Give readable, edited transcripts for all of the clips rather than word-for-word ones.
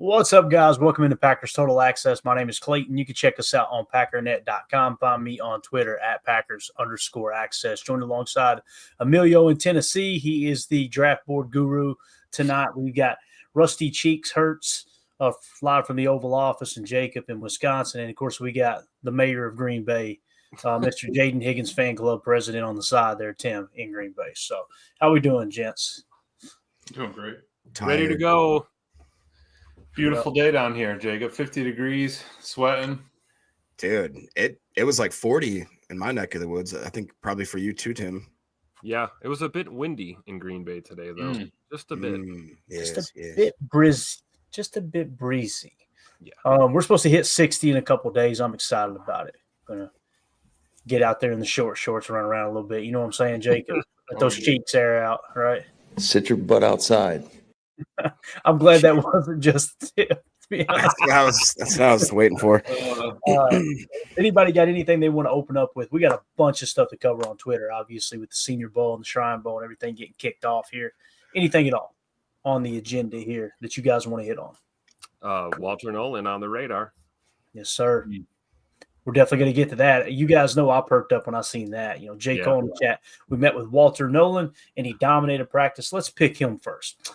What's up, guys? Welcome into Packers Total Access. My name is Clayton. You can check us out on packernet.com. Find me on Twitter at Packers_access. Joined alongside Emilio in Tennessee. He is the draft board guru. Tonight, we've got Rusty Cheeks Hurts, live from the Oval Office, and Jacob in Wisconsin. And, of course, we got the mayor of Green Bay, Mr. Jaden Higgins fan club president on the side there, Tim, in Green Bay. So how we doing, gents? Doing great. Tired. Ready to go. Beautiful day down here, Jacob. 50 degrees, sweating. Dude, it was like 40 in my neck of the woods. I think probably for you too, Tim. Yeah, it was a bit windy in Green Bay today, though. Just a bit. Just a bit breezy. Yeah. We're supposed to hit 60 in a couple of days. I'm excited about it. Gonna get out there in the short shorts, run around a little bit. You know what I'm saying, Jacob? Let those cheeks air out, right? Sit your butt outside. I'm glad that wasn't just to be honest. That's what I was waiting for. Anybody got anything they want to open up with? We got a bunch of stuff to cover on Twitter, obviously, with the Senior Bowl and the Shrine Bowl and everything getting kicked off here. Anything at all on the agenda here that you guys want to hit on? Walter Nolan on the radar. Yes, sir. We're definitely going to get to that. You guys know I perked up when I seen that. You know, Jay Cole in the chat. We met with Walter Nolan, and he dominated practice. Let's pick him first.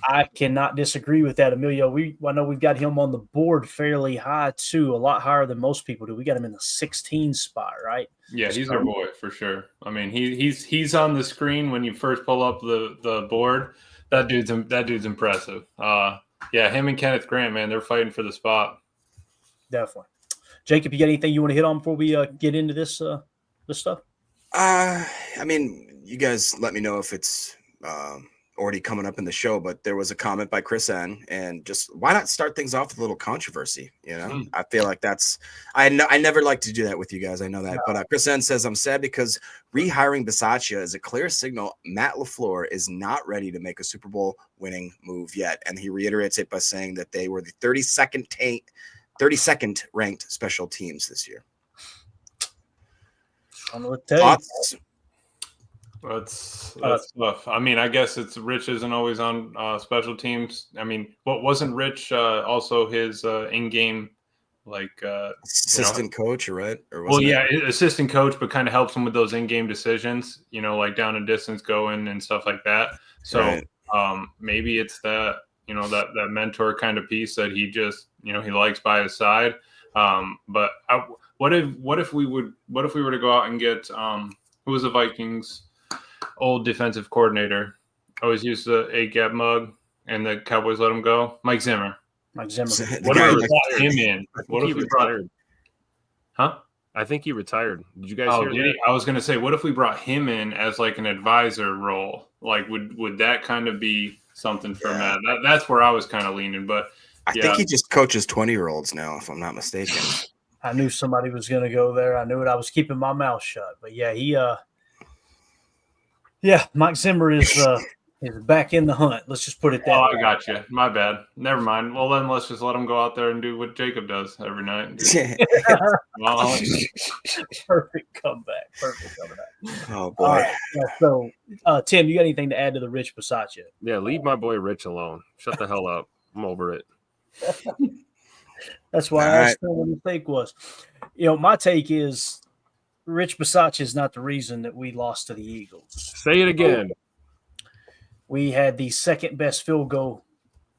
I cannot disagree with that, Emilio. I know we've got him on the board fairly high, too, a lot higher than most people do. We got him in the 16 spot, right? Yeah, he's our boy for sure. I mean, he's on the screen when you first pull up the board. That dude's impressive. Yeah, him and Kenneth Grant, man, they're fighting for the spot. Definitely. Jacob, you got anything you want to hit on before we get into this stuff? I mean, you guys let me know if it's already coming up in the show, but there was a comment by Chris N, and just why not start things off with a little controversy? You know, I feel like I never like to do that with you guys. I know that, but Chris N says, I'm sad because rehiring Bisaccia is a clear signal Matt LaFleur is not ready to make a Super Bowl winning move yet. And he reiterates it by saying that they were the 32nd ranked special teams this year. Thoughts? That's tough. I mean, I guess it's Rich isn't always on special teams. I mean, wasn't Rich also his in-game assistant coach, right? Assistant coach, but kind of helps him with those in-game decisions. You know, like down and distance going and stuff like that. So right. Maybe it's that that mentor kind of piece that he just he likes by his side. But what if we were to go out and get who was the Vikings old defensive coordinator? Always used the 8-gap mug, and the Cowboys let him go. Mike Zimmer. What if we brought him in? What if we retired? Huh? I think he retired. Did you guys hear that? I was going to say, what if we brought him in as like an advisor role? Like, would that kind of be something for Matt? That's where I was kind of leaning. But I think he just coaches 20-year-olds now, if I'm not mistaken. I knew somebody was going to go there. I knew it. I was keeping my mouth shut. But Mike Zimmer is back in the hunt. Let's just put it that way. I got you. My bad. Never mind. Well, then let's just let him go out there and do what Jacob does every night. Perfect comeback. Oh, boy. So, Tim, you got anything to add to the Rich Bisaccia? Yeah, leave my boy Rich alone. Shut the hell up. I'm over it. That's why I asked him what his take was. My take is Rich Bisaccia is not the reason that we lost to the Eagles. Say it again. We had the second best field goal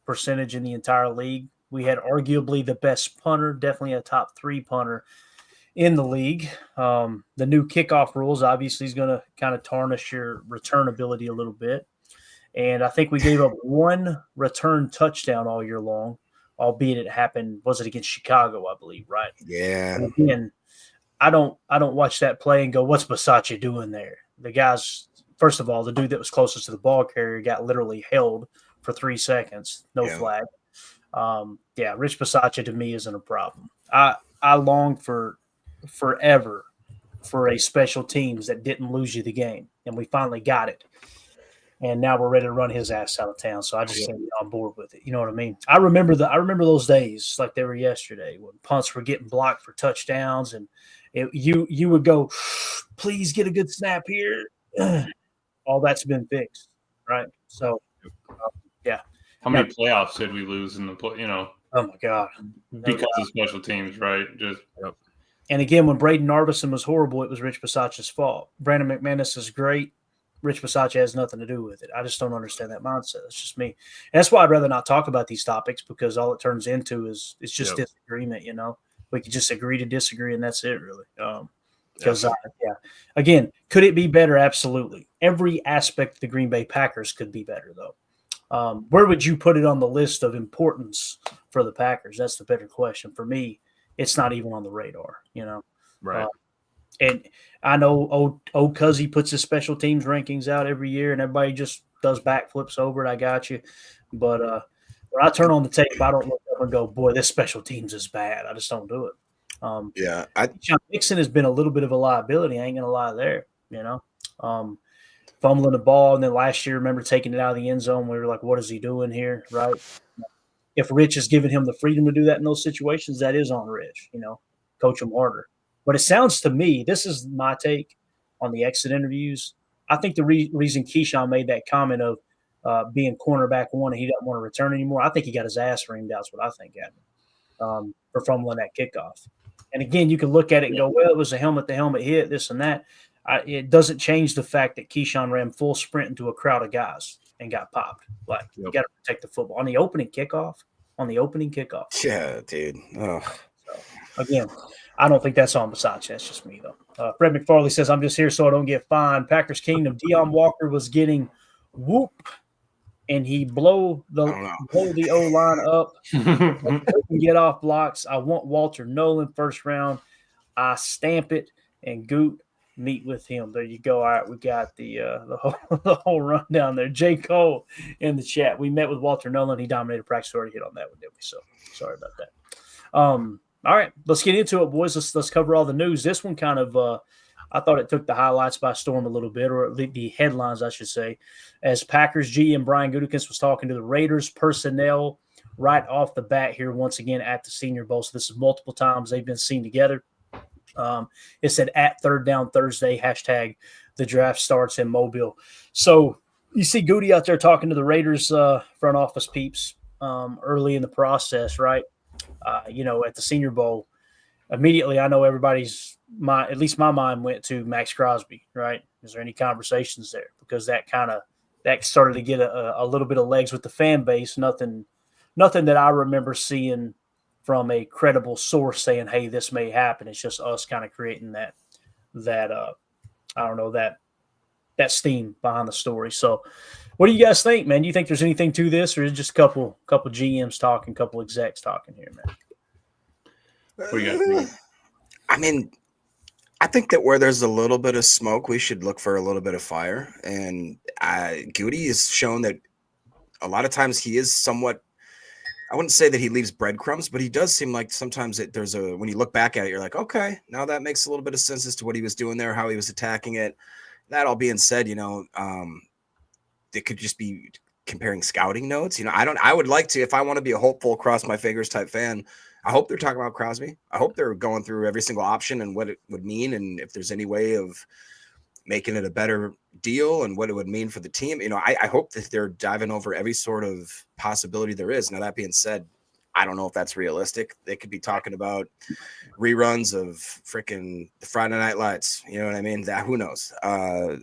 percentage in the entire league. We had arguably the best punter, definitely a top 3 punter in the league. The new kickoff rules obviously is going to kind of tarnish your return ability a little bit. And I think we gave up one return touchdown all year long, albeit it happened, was it against Chicago, I believe, right? Yeah. And again, I don't watch that play and go, what's Bisaccia doing there? The guys, first of all, the dude that was closest to the ball carrier got literally held for 3 seconds, no flag. Rich Bisaccia to me isn't a problem. I long forever for a special teams that didn't lose you the game, and we finally got it. And now we're ready to run his ass out of town. So I just say on board with it. You know what I mean? I remember those days like they were yesterday when punts were getting blocked for touchdowns, and you would go, please get a good snap here. All that's been fixed, right? So, How many playoffs did we lose in the Oh my God! Because of special teams, right? Just And again, when Braden Arvison was horrible, it was Rich Bisaccia's fault. Brandon McManus is great. Rich Bisaccia has nothing to do with it. I just don't understand that mindset. That's just me. And that's why I'd rather not talk about these topics, because all it turns into is it's just disagreement. We can just agree to disagree, and that's it, really. Because again, could it be better? Absolutely. Every aspect of the Green Bay Packers could be better, though. Where would you put it on the list of importance for the Packers? That's the better question. For me, it's not even on the radar, Right. And I know old Cuzzy puts his special teams rankings out every year, and everybody just does backflips over it. I got you. But when I turn on the tape, I don't look up and go, boy, this special teams is bad. I just don't do it. John Mixon has been a little bit of a liability. I ain't going to lie there, fumbling the ball. And then last year, remember taking it out of the end zone. We were like, what is he doing here, right? If Rich is giving him the freedom to do that in those situations, that is on Rich, coach him harder. But it sounds to me, this is my take on the exit interviews. I think the reason Keyshawn made that comment of being cornerback one and he doesn't want to return anymore, I think he got his ass reamed out. That's what I think happened for fumbling that kickoff. And again, you can look at it and go, well, it was a helmet-to-helmet hit, this and that. It doesn't change the fact that Keyshawn ran full sprint into a crowd of guys and got popped. Like, you got to protect the football. On the opening kickoff. Yeah, dude. Oh. So, again, I don't think that's on Bisaccia. That's just me, though. Fred McFarley says, I'm just here so I don't get fined. Packers Kingdom, Deion Walker was getting whoop, and he blow the O-line up and get off blocks. I want Walter Nolan first round. I stamp it, and Goot meet with him. There you go. All right, we got the whole rundown there. J. Cole in the chat. We met with Walter Nolan. He dominated practice. Already hit on that one, didn't we? So sorry about that. All right, let's get into it, boys. Let's cover all the news. This one kind of I thought it took the highlights by storm a little bit, or the headlines, I should say, as Packers GM Brian Gutekunst was talking to the Raiders personnel right off the bat here once again at the Senior Bowl. So this is multiple times they've been seen together. It said at Third Down Thursday, #the draft starts in Mobile. So you see Goody out there talking to the Raiders front office peeps early in the process, right? At the Senior Bowl, immediately I know everybody's at least my mind went to Max Crosby, right? Is there any conversations there? Because that started to get a little bit of legs with the fan base. Nothing that I remember seeing from a credible source saying, hey, this may happen. It's just us kind of creating that steam behind the story. So what do you guys think, man? Do you think there's anything to this, or is it just a couple GMs talking, couple execs talking here, man? What do you guys think? I mean, I think that where there's a little bit of smoke, we should look for a little bit of fire. And Goody has shown that a lot of times he is somewhat, I wouldn't say that he leaves breadcrumbs, but he does seem like sometimes when you look back at it, you're like, okay, now that makes a little bit of sense as to what he was doing there, how he was attacking it. That all being said, it could just be comparing scouting notes. I would like to, if I want to be a hopeful, cross my fingers type fan, I hope they're talking about Crosby. I hope they're going through every single option and what it would mean, and if there's any way of making it a better deal and what it would mean for the team. I hope that they're diving over every sort of possibility there is. Now, that being said, I don't know if that's realistic. They could be talking about reruns of freaking the Friday Night Lights. You know what I mean? Who knows? I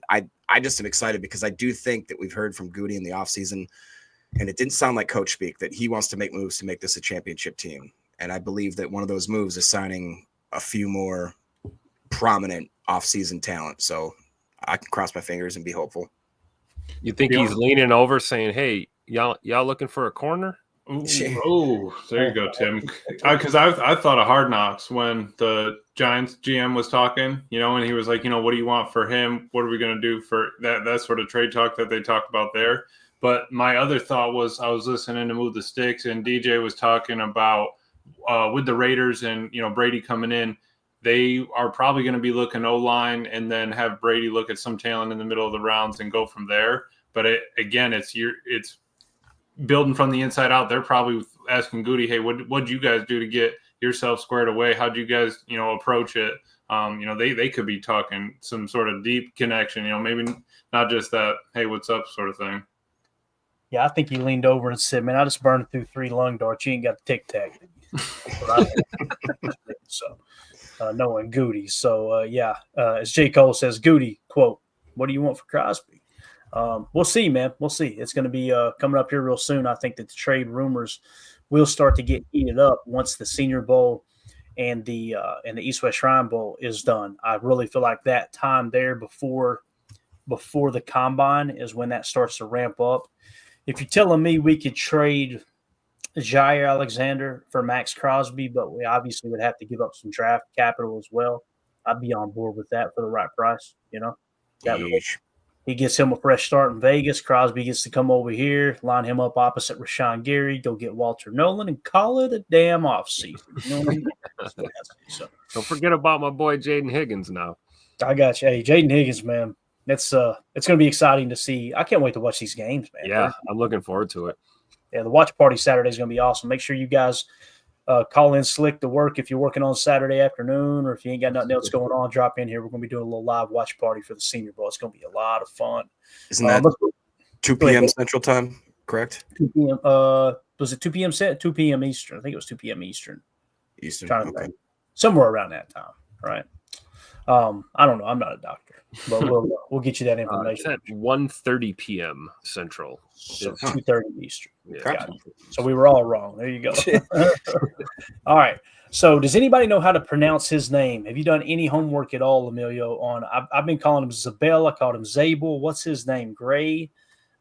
just am excited because I do think that we've heard from Goody in the offseason, and it didn't sound like coach speak, that he wants to make moves to make this a championship team. And I believe that one of those moves is signing a few more prominent offseason talent. So I can cross my fingers and be hopeful. You think he's leaning over saying, hey, y'all looking for a corner? Oh, there you go, Tim. Because I thought of Hard Knocks when the Giants GM was talking, and he was like, what do you want for him? What are we going to do for that sort of trade talk that they talk about there? But my other thought was I was listening to Move the Sticks, and DJ was talking about with the Raiders and, Brady coming in, they are probably going to be looking O-line and then have Brady look at some talent in the middle of the rounds and go from there. But it's building from the inside out. They're probably asking Goody, hey, what'd you guys do to get yourself squared away? How'd you guys, approach it? They could be talking some sort of deep connection, maybe not just that, hey, what's up sort of thing. Yeah, I think he leaned over and said, "Man, I just burned through 3 lung darts. You ain't got a tic tac." So, knowing Goody. So, as J. Cole says, Goody, quote, "What do you want for Crosby?" We'll see, man. We'll see. It's going to be coming up here real soon. I think that the trade rumors will start to get heated up once the Senior Bowl and the East-West Shrine Bowl is done. I really feel like that time there before the Combine is when that starts to ramp up. If you're telling me we could trade Jair Alexander for Max Crosby, but we obviously would have to give up some draft capital as well, I'd be on board with that for the right price. He gets him a fresh start in Vegas. Crosby gets to come over here, line him up opposite Rashawn Gary, go get Walter Nolan, and call it a damn offseason. You know what I mean? So, don't forget about my boy Jaden Higgins now. I got you. Hey, Jaden Higgins, man. It's going to be exciting to see. I can't wait to watch these games, man. Yeah, I'm looking forward to it. Yeah, the watch party Saturday is going to be awesome. Make sure you guys call in Slick to work if you're working on Saturday afternoon, or if you ain't got nothing else going on, drop in here. We're going to be doing a little live watch party for the Senior Bowl. It's going to be a lot of fun. Isn't that 2 p.m. Central Time, correct? 2 p.m. Was it 2 p.m. set? 2 p.m. Eastern. I think it was 2 p.m. Eastern. Okay. Somewhere around that time, right? I don't know. I'm not a doctor, but we'll get you that information. It's at 1:30 p.m. Central. So 2:30 Eastern. Yeah. So we were all wrong. There you go. All right. So does anybody know how to pronounce his name? Have you done any homework at all, Emilio? I've been calling him Zabel. I called him Zabel. What's his name? Gray?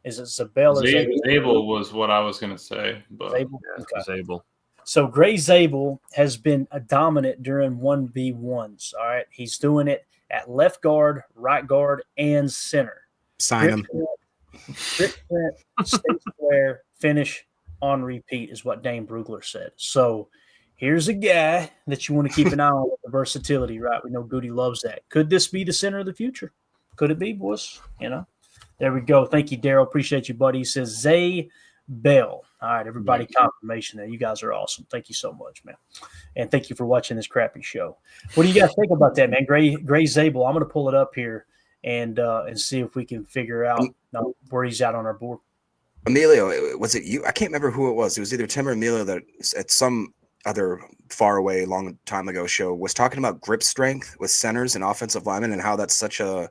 Is it Zabel or Zabel? Zabel was what I was going to say. But Zabel? Yeah, Okay. Zabel. So Gray Zabel has been a dominant during 1v1s. All right. He's doing it at left guard, right guard, and center. Sign him. Stay square, finish on repeat is what Dane Brugler said. So here's a guy that you want to keep an eye on with the versatility, right? We know Goody loves that. Could this be the center of the future? Could it be, boys? There we go. Thank you, Daryl. Appreciate you, buddy. He says Zay Bell. All right, everybody, confirmation there. You guys are awesome. Thank you so much, man. And thank you for watching this crappy show. What do you guys think about that, man? Gray Zabel. I'm going to pull it up here and see if we can figure out where he's at on our board. Emilio, was it you? I can't remember who it was. It was either Tim or Emilio that at some other far away, long time ago show was talking about grip strength with centers and offensive linemen and how that's such a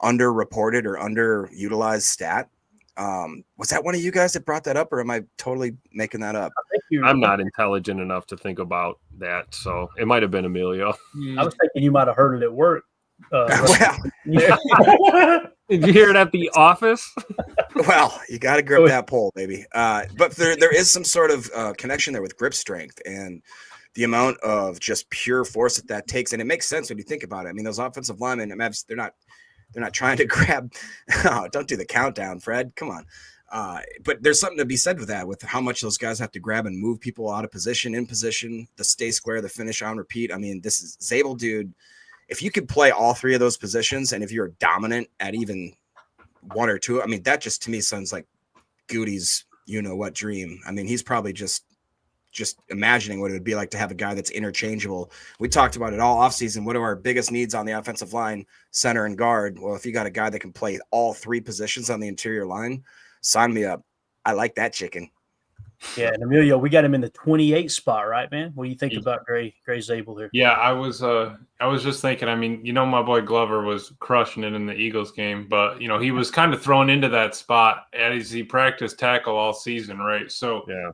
underreported or underutilized stat. Was that one of you guys that brought that up, or am I totally making that up? I'm not intelligent enough to think about that, so it might have been Emilio. I was thinking you might have heard it at work. Well, did you hear it at the office? Well, you got to grip that pole, baby. But there is some sort of connection there with grip strength and the amount of just pure force that takes, and it makes sense when you think about it. I mean, those offensive linemen, they're not trying to grab. Oh, don't do the countdown, Fred. Come on. But there's something to be said with that, with how much those guys have to grab and move people out of position, in position, the stay square, the finish on repeat. I mean, this is Zabel, dude. If you could play all three of those positions, and if you're dominant at even one or two, I mean, that just to me sounds like Goody's what dream. I mean, he's probably just imagining what it would be like to have a guy that's interchangeable. We talked about it all offseason. What are our biggest needs on the offensive line? Center and guard. Well, if you got a guy that can play all three positions on the interior line, sign me up. I like that chicken. Yeah, and Emilio, we got him in the 28 spot, right, man? What do you think about Gray Zabel here? Yeah, I was just thinking, I mean, my boy Glover was crushing it in the Eagles game, but he was kind of thrown into that spot as he practiced tackle all season, right? So yeah,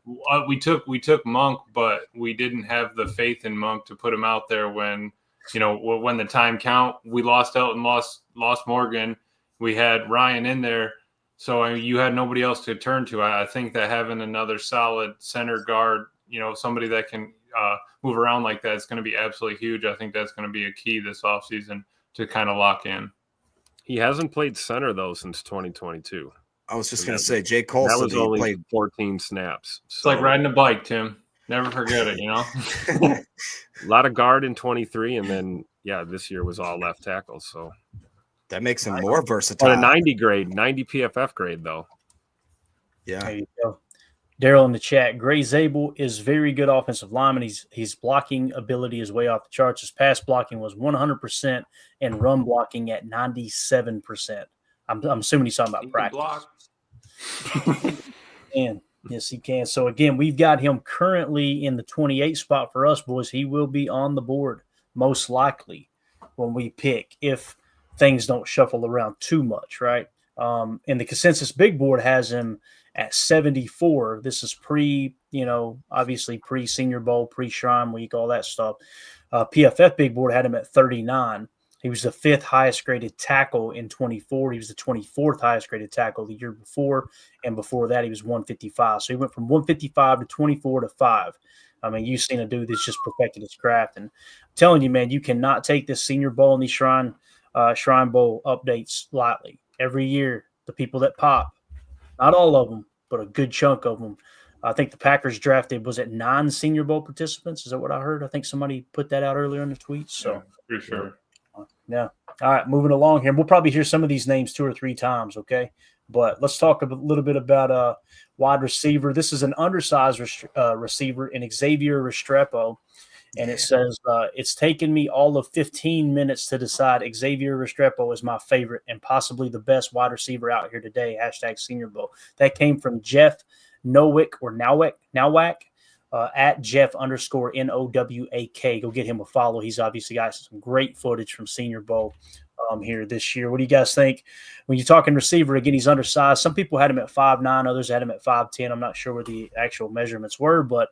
we took Monk, but we didn't have the faith in Monk to put him out there when the time count. We lost Elton, lost Morgan. We had Ryan in there. So you had nobody else to turn to. I think that having another solid center guard, somebody that can move around like that is going to be absolutely huge. I think that's going to be a key this offseason to kind of lock in. He hasn't played center, though, since 2022. I was just going to say, J. Cole that was only played 14 snaps. It's like riding a bike, Tim. Never forget it, A lot of guard in 23, and then, this year was all left tackle, so. That makes him more versatile. But a 90 PFF grade, though. Yeah. There you go. Daryl in the chat. Gray Zabel is very good offensive lineman. His blocking ability is way off the charts. His pass blocking was 100% and run blocking at 97%. I'm assuming he's talking about practice. can. Yes, he can. So again, we've got him currently in the 28 spot for us, boys. He will be on the board most likely when we pick, if things don't shuffle around too much, right? And the consensus big board has him at 74. This is obviously pre-Senior Bowl, pre-Shrine Week, all that stuff. PFF big board had him at 39. He was the 5th highest graded tackle in 24. He was the 24th highest graded tackle the year before. And before that, he was 155. So he went from 155 to 24 to 5. I mean, you've seen a dude that's just perfected his craft. And I'm telling you, man, you cannot take this Senior Bowl and these Shrine Bowl updates lightly. Every year, the people that pop, not all of them, but a good chunk of them. I think the Packers drafted, was it 9 Senior Bowl participants? Is that what I heard? I think somebody put that out earlier in the tweet. So, yeah, for sure. Yeah. All right, moving along here. We'll probably hear some of these names 2 or 3 times, okay? But let's talk a little bit about wide receiver. This is an undersized receiver in Xavier Restrepo. And it says, it's taken me all of 15 minutes to decide Xavier Restrepo is my favorite and possibly the best wide receiver out here today. #Senior Bowl. That came from Jeff Nowak or Nowak. At Jeff_NOWAK. Go get him a follow. He's obviously got some great footage from Senior Bowl here this year. What do you guys think? When you're talking receiver, again, he's undersized. Some people had him at 5'9", others had him at 5'10". I'm not sure where the actual measurements were, but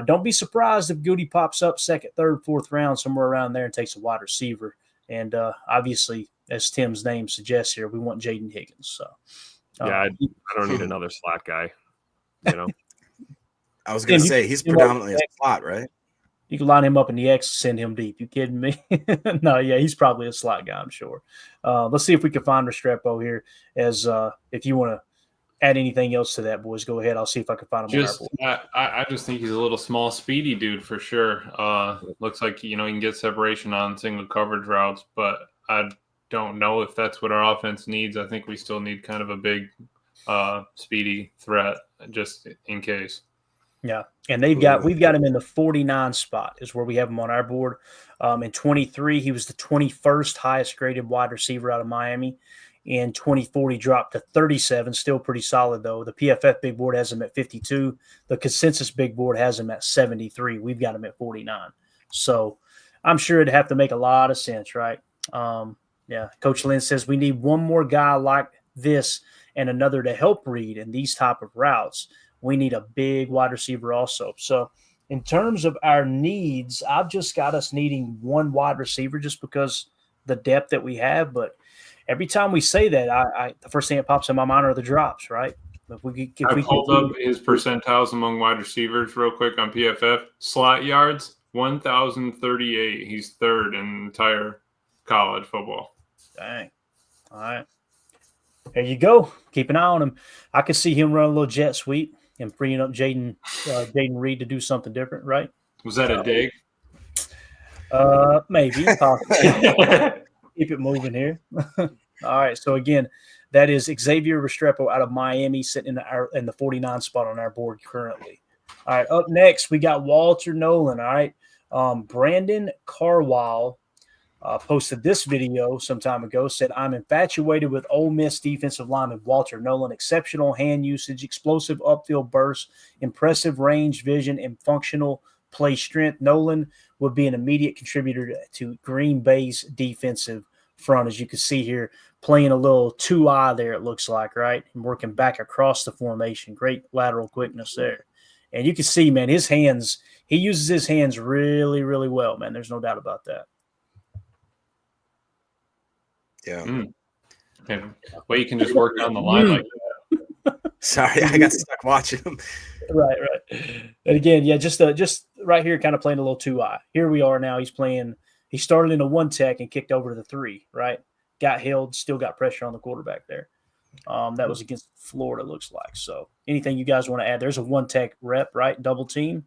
don't be surprised if Goody pops up 2nd, 3rd, 4th round, somewhere around there and takes a wide receiver. And obviously, as Tim's name suggests here, we want Jaden Higgins. So, I don't need another slot guy, I was going to say he's predominantly a slot, right? You can line him up in the X, send him deep. You kidding me? No, yeah, he's probably a slot guy, I'm sure. Let's see if we can find Restrepo here. As if you want to add anything else to that, boys, go ahead. I'll see if I can find him. I just think he's a little small, speedy dude for sure. Looks like he can get separation on single coverage routes, but I don't know if that's what our offense needs. I think we still need kind of a big, speedy threat just in case. Yeah, and we've got him in the 49 spot is where we have him on our board. In 23, he was the 21st highest graded wide receiver out of Miami. In 24, he dropped to 37, still pretty solid though. The PFF big board has him at 52. The consensus big board has him at 73. We've got him at 49. So I'm sure it'd have to make a lot of sense, right? Yeah, Coach Lynn says we need one more guy like this and another to help read in these type of routes. We need a big wide receiver also. So in terms of our needs, I've just got us needing one wide receiver just because the depth that we have. But every time we say that, the first thing that pops in my mind are the drops, right? I pulled up his percentiles among wide receivers real quick on PFF. Slot yards, 1,038. He's 3rd in entire college football. Dang. All right. There you go. Keep an eye on him. I could see him run a little jet sweep and freeing up Jaden Reed to do something different, right? Was that a dig? Maybe. Keep it moving here. All right. So again, that is Xavier Restrepo out of Miami, sitting in the 49 spot on our board currently. All right. Up next, we got Walter Nolan. All right. Brandon Carwile posted this video some time ago, said, I'm infatuated with Ole Miss defensive lineman Walter Nolan. Exceptional hand usage, explosive upfield bursts, impressive range vision, and functional play strength. Nolan would be an immediate contributor to Green Bay's defensive front, as you can see here, playing a little 2-eye there, it looks like, right? And working back across the formation. Great lateral quickness there. And you can see, man, his hands, he uses his hands really, really well, man. There's no doubt about that. Yeah. Well, you can just work down the line like that. Sorry, I got stuck watching him. Right. And again, yeah, just right here, kind of playing a little 2-eye. Here we are now. He started in a 1-tech and kicked over to the 3, right? Got held, still got pressure on the quarterback there. That was against Florida, looks like. So anything you guys want to add? There's a 1-tech rep, right? Double team,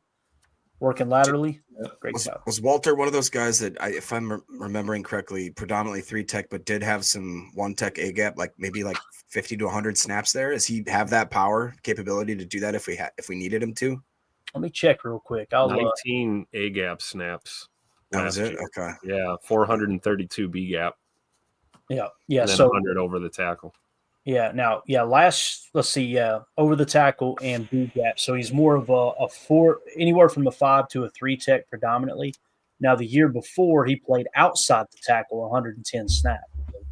working laterally. Great job. Was Walter one of those guys that, if I'm remembering correctly, predominantly 3-tech, but did have some 1-tech A-gap, like maybe like 50 to 100 snaps there? Does he have that power capability to do that if we needed him to? Let me check real quick. 19 A-gap snaps. That was it? Okay. Yeah, 432 B-gap. Yeah. And then 100 over the tackle. Yeah. Now, let's see. Yeah. Over the tackle and B gap. So he's more of a 4, anywhere from a 5 to a 3 tech predominantly. Now, the year before, he played outside the tackle 110 snaps,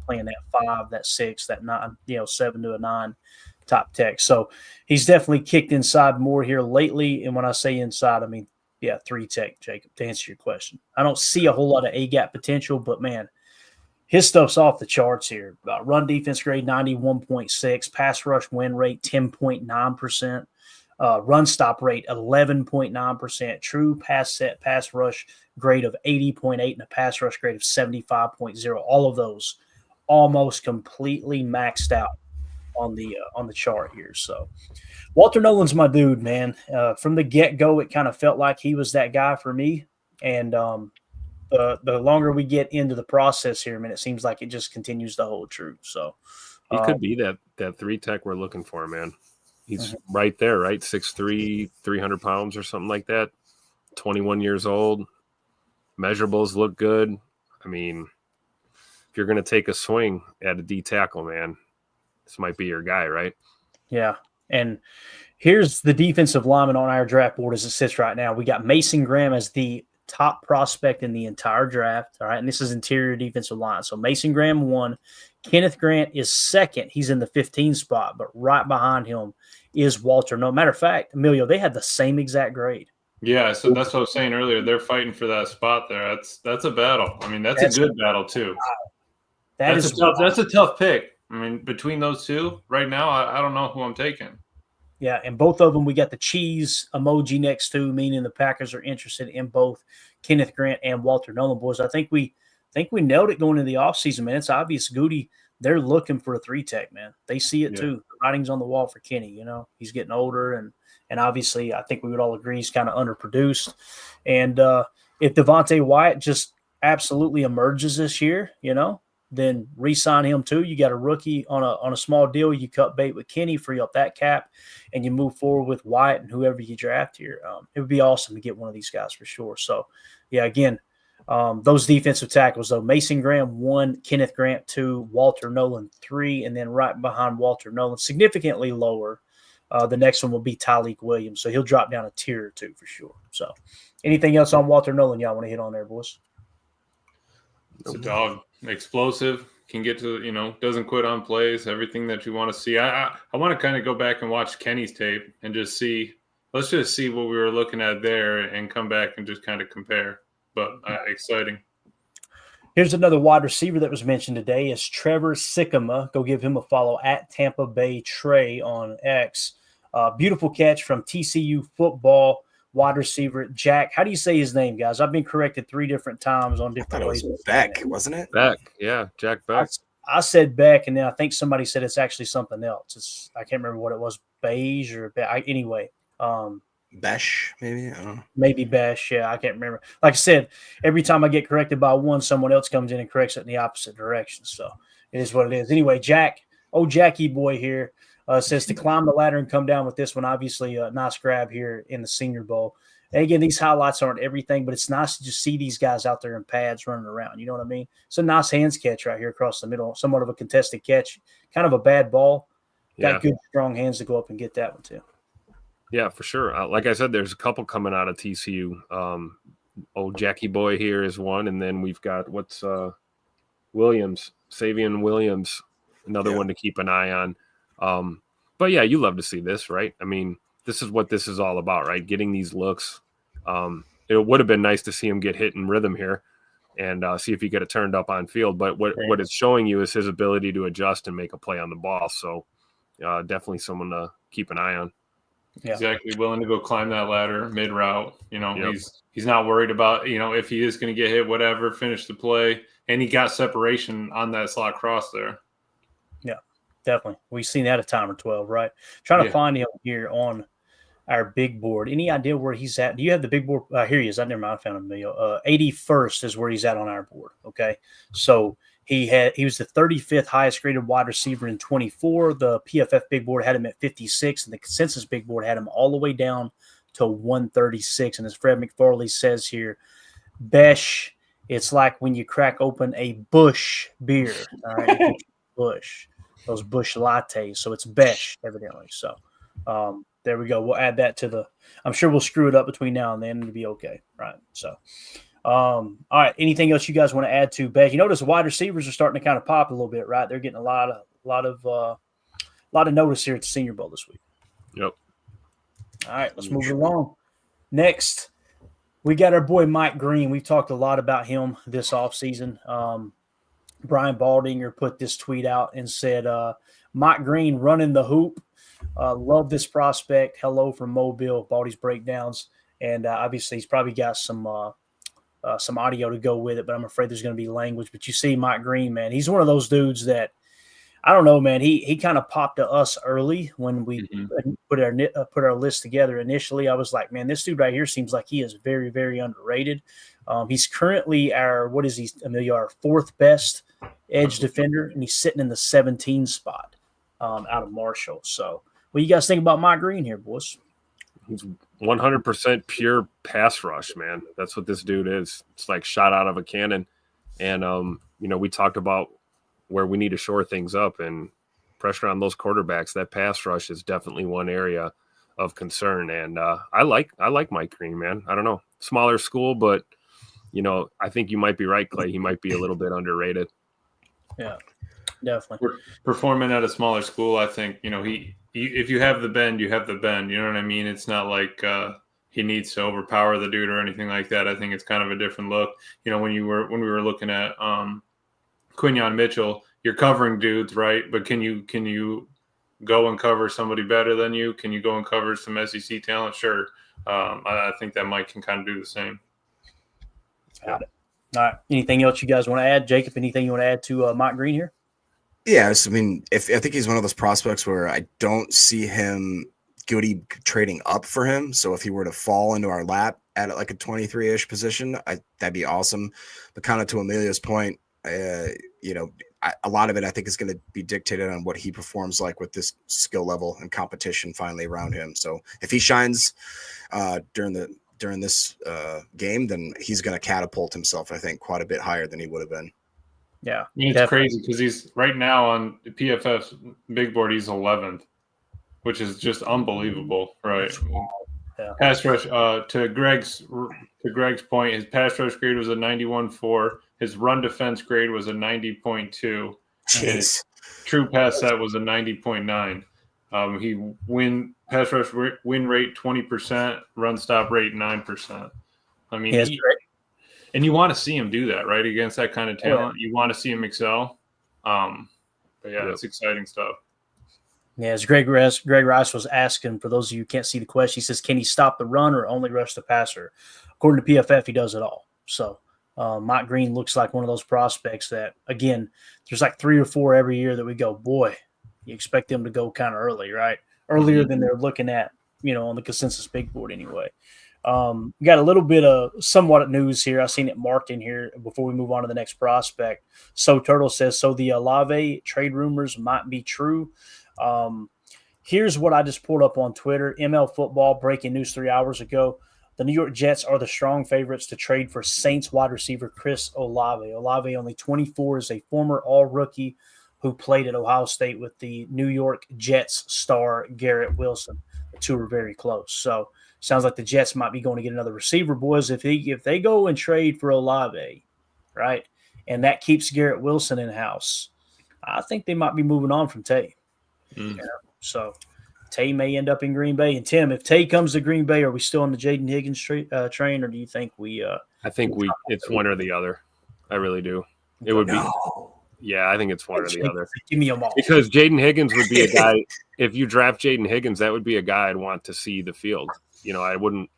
playing that 5, that 6, that 9, 7 to a 9 top tech. So he's definitely kicked inside more here lately. And when I say inside, I mean, 3 tech, Jacob, to answer your question. I don't see a whole lot of A gap potential, but man, his stuff's off the charts here. Run defense grade 91.6, pass rush win rate 10.9%, run stop rate 11.9%, true pass set pass rush grade of 80.8, and a pass rush grade of 75.0. All of those almost completely maxed out on the chart here. So Walter Nolan's my dude, man. From the get-go, it kind of felt like he was that guy for me. And the longer we get into the process here, man, it seems like it just continues to hold true. So he could be that 3 tech we're looking for, man. He's right there, right? 6'3", 300 pounds or something like that. 21 years old. Measurables look good. I mean, if you're going to take a swing at a D tackle, man, this might be your guy, right? Yeah. And here's the defensive lineman on our draft board as it sits right now. We got Mason Graham as the top prospect in the entire draft. All right. And this is interior defensive line. So Mason Graham 1. Kenneth Grant is 2nd. He's in the 15 spot, but right behind him is Walter. No matter of fact, Emilio, they had the same exact grade. Yeah, so that's what I was saying earlier. They're fighting for that spot there. That's a battle. I mean, that's a good battle too. That's a tough pick. I mean, between those two, right now, I don't know who I'm taking. Yeah, and both of them, we got the cheese emoji next to, meaning the Packers are interested in both Kenneth Grant and Walter Nolan. Boys, I think we nailed it going into the offseason, man. It's obvious Goody, they're looking for a 3 tech, man. They see it too. The writing's on the wall for Kenny. He's getting older, and obviously I think we would all agree he's kind of underproduced. And if Devontae Wyatt just absolutely emerges this year, then re-sign him too. You got a rookie on a small deal. You cut bait with Kenny, free up that cap, and you move forward with Wyatt and whoever you draft here. It would be awesome to get one of these guys for sure. So, yeah, again, those defensive tackles, though, Mason Graham 1, Kenneth Grant 2, Walter Nolan 3, and then right behind Walter Nolan, significantly lower, the next one will be Tyleik Williams. So he'll drop down a tier or 2 for sure. So anything else on Walter Nolan y'all want to hit on there, boys? It's a dog. Explosive, can get to, doesn't quit on plays, everything that you want to see. I want to kind of go back and watch Kenny's tape and let's just see what we were looking at there and come back and just kind of compare. But exciting. Here's another wide receiver that was mentioned today is Trevor Sikkema. Go give him a follow at Tampa Bay Trey on X. Beautiful catch from TCU football. Wide receiver Jack. How do you say his name, guys? I've been corrected 3 different times on different ways. It was Beck, wasn't it? Beck, yeah, Jack Beck. I said Beck, and then I think somebody said it's actually something else. I can't remember what it was, beige or anyway. Besh, maybe. I don't know. Maybe Besh. Yeah, I can't remember. Like I said, every time I get corrected by one, someone else comes in and corrects it in the opposite direction. So it is what it is. Anyway, Jack, Jackie boy here. Says to climb the ladder and come down with this one. Obviously, a nice grab here in the Senior Bowl. And again, these highlights aren't everything, but it's nice to just see these guys out there in pads running around. You know what I mean? It's a nice hands catch right here across the middle. Somewhat of a contested catch. Kind of a bad ball. Got good, strong hands to go up and get that one, too. Yeah, for sure. Like I said, there's a couple coming out of TCU. Jackie boy here is one, and then we've got Williams, Savion Williams, another one to keep an eye on. But yeah, you love to see this, right? I mean, this is what this is all about, right? Getting these looks. It would have been nice to see him get hit in rhythm here and see if he could have turned up on field. But what it's showing you is his ability to adjust and make a play on the ball. So definitely someone to keep an eye on. Yeah. Exactly. Willing to go climb that ladder mid route. He's not worried about, if he is going to get hit, whatever, finish the play. And he got separation on that slot cross there. Yeah. Definitely. We've seen that a time or 12, right? Trying to find him here on our big board. Any idea where he's at? Do you have the big board? Here he is. I never mind. I found him. 81st is where he's at on our board. Okay. So he was the 35th highest graded wide receiver in 24. The PFF big board had him at 56, and the consensus big board had him all the way down to 136. And as Fred McFarley says here, Besh, it's like when you crack open a Bush beer. All right. Bush. those Bush lattes. So it's Besh, evidently. So there we go. We'll add that to the. I'm sure we'll screw it up between now and then, and it'll be okay, right? So, all right. Anything else you guys want to add to Besh? You notice wide receivers are starting to kind of pop a little bit, right? They're getting a lot of notice here at the Senior Bowl this week. Yep. All right, let's move along. Next, we got our boy Mike Green. We've talked a lot about him this offseason. Brian Baldinger put this tweet out and said, Mike Green running the hoop. Love this prospect. Hello from Mobile, Baldy's breakdowns. And obviously he's probably got some audio to go with it, but I'm afraid there's going to be language. But you see Mike Green, man, he's one of those dudes that, I don't know, man. He kind of popped to us early when we put our list together initially. I was like, man, this dude right here seems like he is very, very underrated. He's currently our fourth best edge defender, and he's sitting in the 17 spot out of Marshall. So, what do you guys think about Mike Green here, boys? He's 100% pure pass rush, man. That's what this dude is. It's like shot out of a cannon. And we talked about where we need to shore things up, and pressure on those quarterbacks. That pass rush is definitely one area of concern. And I like Mike Green, man. I don't know, smaller school, but I think you might be right, Clay. He might be a little bit underrated. Yeah, definitely. Performing at a smaller school, I think he if you have the bend, you have the bend. You know what I mean? It's not like he needs to overpower the dude or anything like that. I think it's kind of a different look. When we were looking at Quinyon Mitchell, you're covering dudes, right? But can you go and cover somebody better than you? Can you go and cover some SEC talent? Sure. I think that Mike can kind of do the same. Got it. All right. Anything else you guys want to add? Jacob, anything you want to add to Mike Green here? Yes. I mean, I think he's one of those prospects where I don't see him Goody trading up for him. So if he were to fall into our lap at like a 23-ish position, that'd be awesome. But kind of to Emilio's point, a lot of it I think is going to be dictated on what he performs like with this skill level and competition finally around him. So if he shines during this game, then he's going to catapult himself, I think, quite a bit higher than he would have been. Yeah, it's crazy because he's right now on the PFF's big board. He's 11th, which is just unbelievable, right? Yeah. Pass rush. To Greg's point, his pass rush grade was a 91.4. His run defense grade was a 90.2. Jeez. True pass set was a 90.9. He pass rush win rate 20%, run stop rate 9%. I mean, and you want to see him do that, right? Against that kind of talent, you want to see him excel. But yeah, it's exciting stuff. Yeah, as Greg Rice was asking, for those of you who can't see the question, he says, can he stop the run or only rush the passer? According to PFF, he does it all. So Mike Green looks like one of those prospects that, again, there's like 3 or 4 every year that we go, boy, you expect them to go kind of early, right? Earlier than they're looking at, on the consensus big board anyway. We got a little bit of somewhat of news here. I've seen it marked in here before we move on to the next prospect. So Turtle says, so the Olave trade rumors might be true. Here's what I just pulled up on Twitter. ML Football breaking news 3 hours ago. The New York Jets are the strong favorites to trade for Saints wide receiver Chris Olave. Olave, only 24, is a former all-rookie who played at Ohio State with the New York Jets star Garrett Wilson. The two are very close. So sounds like the Jets might be going to get another receiver, boys. If they go and trade for Olave, right, and that keeps Garrett Wilson in-house, I think they might be moving on from Tay. So Tay may end up in Green Bay. And Tim, if Tay comes to Green Bay, are we still on the Jaden Higgins train, or do you think we? I think it's one or the other. I really do. It would be. Yeah, I think it's one or the other. Give me them all. Because Jaden Higgins would be a guy. If you draft Jaden Higgins, that would be a guy I'd want to see the field. I wouldn't.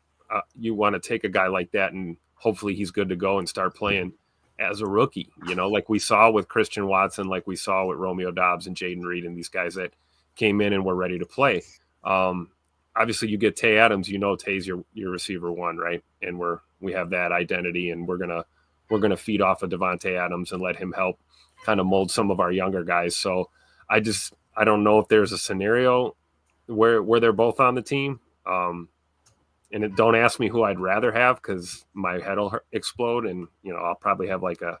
You want to take a guy like that, and hopefully he's good to go and start playing as a rookie. Like we saw with Christian Watson, like we saw with Romeo Doubs and Jaden Reed, and these guys that came in and were ready to play. Obviously, you get Tay Adams. Tay's your receiver one, right? And we have that identity, and we're gonna feed off of Devontae Adams and let him help kind of mold some of our younger guys. So I don't know if there's a scenario where they're both on the team. And don't ask me who I'd rather have, because my head will explode, and I'll probably have like a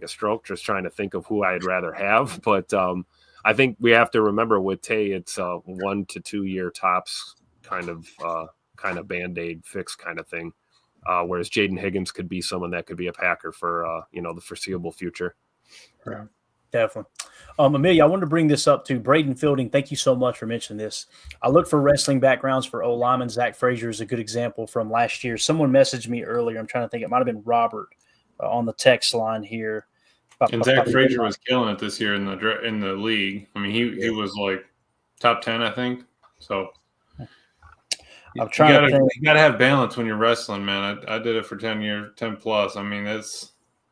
stroke just trying to think of who I'd rather have. But I think we have to remember with Tay, it's a 1 to 2 year tops kind of Band-Aid fix kind of thing. Whereas Jaden Higgins could be someone that could be a Packer for the foreseeable future. Right. Definitely. Amelia, I wanted to bring this up to Braden Fielding. Thank you so much for mentioning this. I look for wrestling backgrounds for O-linemen. Zach Frazier is a good example from last year. Someone messaged me earlier. I'm trying to think. It might have been Robert on the text line here. And Zach Frazier was killing it this year in the league. I mean, he was like top 10, I think. So I'm trying you gotta have balance when you're wrestling, man. I did it for 10 years, 10 plus. I mean,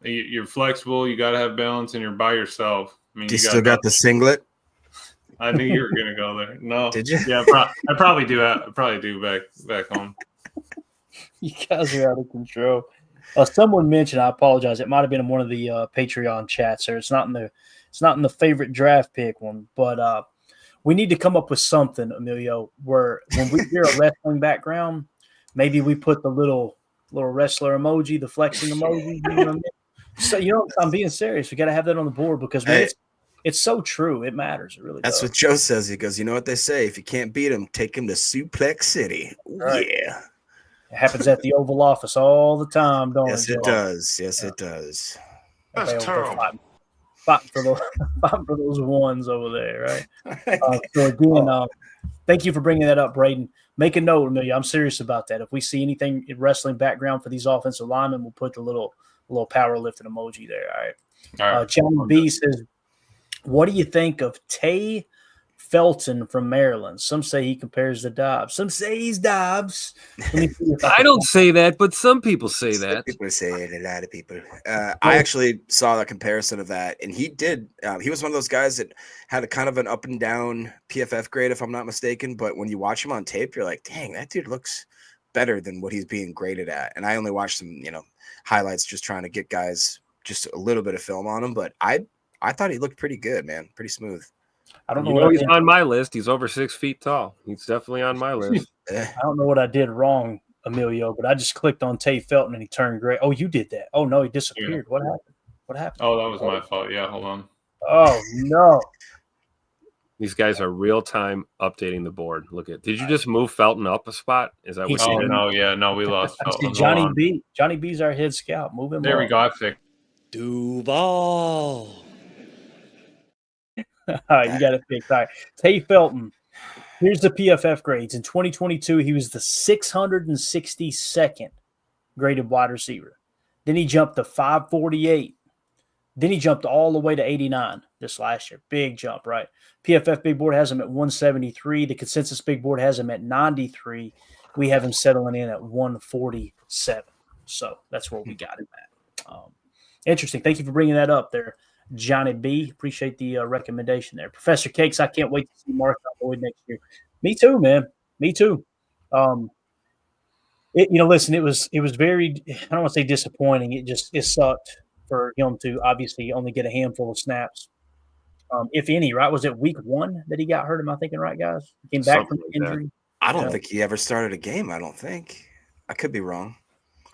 you're flexible. You got to have balance, and you're by yourself. I mean, you still got the singlet? I knew you were gonna go there. No, did you? Yeah, I probably do. I probably do back home. You guys are out of control. Someone mentioned. I apologize. It might have been in one of the Patreon chats, or it's not in the favorite draft pick one. But we need to come up with something, Emilio, where when we hear a wrestling background, maybe we put the little wrestler emoji, the flexing emoji. You know what I mean? So, I'm being serious. We got to have that on the board because it's so true. It matters. It really does. That's what Joe says. He goes, you know what they say? If you can't beat him, take him to Suplex City. Right. Yeah. It happens at the Oval Office all the time, don't Yes, it? It does. Yes, it does. That's terrible. Fighting for those ones over there, right? So again, thank you for bringing that up, Braden. Make a note, Amelia. I'm serious about that. If we see anything in wrestling background for these offensive linemen, we'll put the little power lifting emoji there. All right. John B says, what do you think of Tay Felton from Maryland? Some say he compares to Dobbs. Some say he's Dobbs. I don't say that, but some people say that. People say it, a lot of people. I actually saw a comparison of that, and he did. He was one of those guys that had a kind of an up and down PFF grade, if I'm not mistaken. But when you watch him on tape, you're like, dang, that dude looks better than what he's being graded at. And I only watched some, highlights, just trying to get guys just a little bit of film on him. But I thought he looked pretty good, man. Pretty smooth. I don't know. He's on my list. He's over 6 feet tall. He's definitely on my list. I don't know what I did wrong, Emilio, but I just clicked on Tay Felton and he turned gray. Oh, you did that. Oh, no, he disappeared. Yeah. What happened? Oh, that was my fault. Yeah, hold on. Oh, no. These guys are real time updating the board. Did you just move Felton up a spot? Is that what you did? No, we lost Felton. Johnny B. Johnny B's our head scout. Move him. There we go. I fixed. Duval. All right, you got it fixed. All right, Tay Felton. Here's the PFF grades. In 2022, he was the 662nd graded wide receiver. Then he jumped to 548. Then he jumped all the way to 89 this last year. Big jump, right? PFF Big Board has him at 173. The Consensus Big Board has him at 93. We have him settling in at 147. So that's where we got him at. Interesting. Thank you for bringing that up there, Johnny B. Appreciate the recommendation there. Professor Cakes, I can't wait to see Mark Boyd next year. Me too, man. Me too. Listen, it was very, I don't want to say disappointing. It sucked for him to obviously only get a handful of snaps, if any, right? Was it week 1 that he got hurt? Am I thinking right, guys? He came back from the injury. I don't think he ever started a game. I don't think. I could be wrong.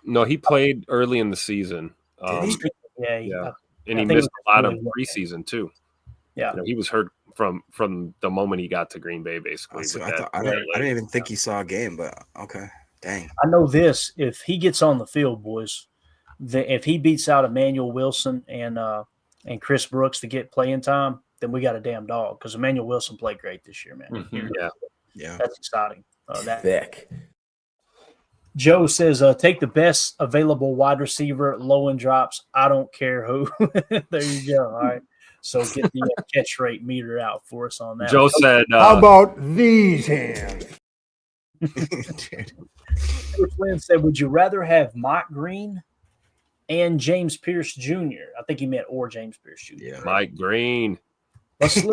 No, he played early in the season. Yeah. And he missed a lot of preseason too. Yeah, he was hurt from the moment he got to Green Bay, basically. I didn't even think he saw a game, but okay, dang. I know this: if he gets on the field, boys, if he beats out Emmanuel Wilson and Chris Brooks to get playing time, then we got a damn dog. Because Emmanuel Wilson played great this year, man. Mm-hmm. Yeah, that's exciting. Thick. Joe says, take the best available wide receiver, low and drops. I don't care who. There you go. All right. So get the catch rate meter out for us on that. Joe said, how about these hands? Coach Lynn said, would you rather have Mike Green and James Pierce Jr.? I think he meant or James Pierce Jr. Yeah. Mike Green. Let's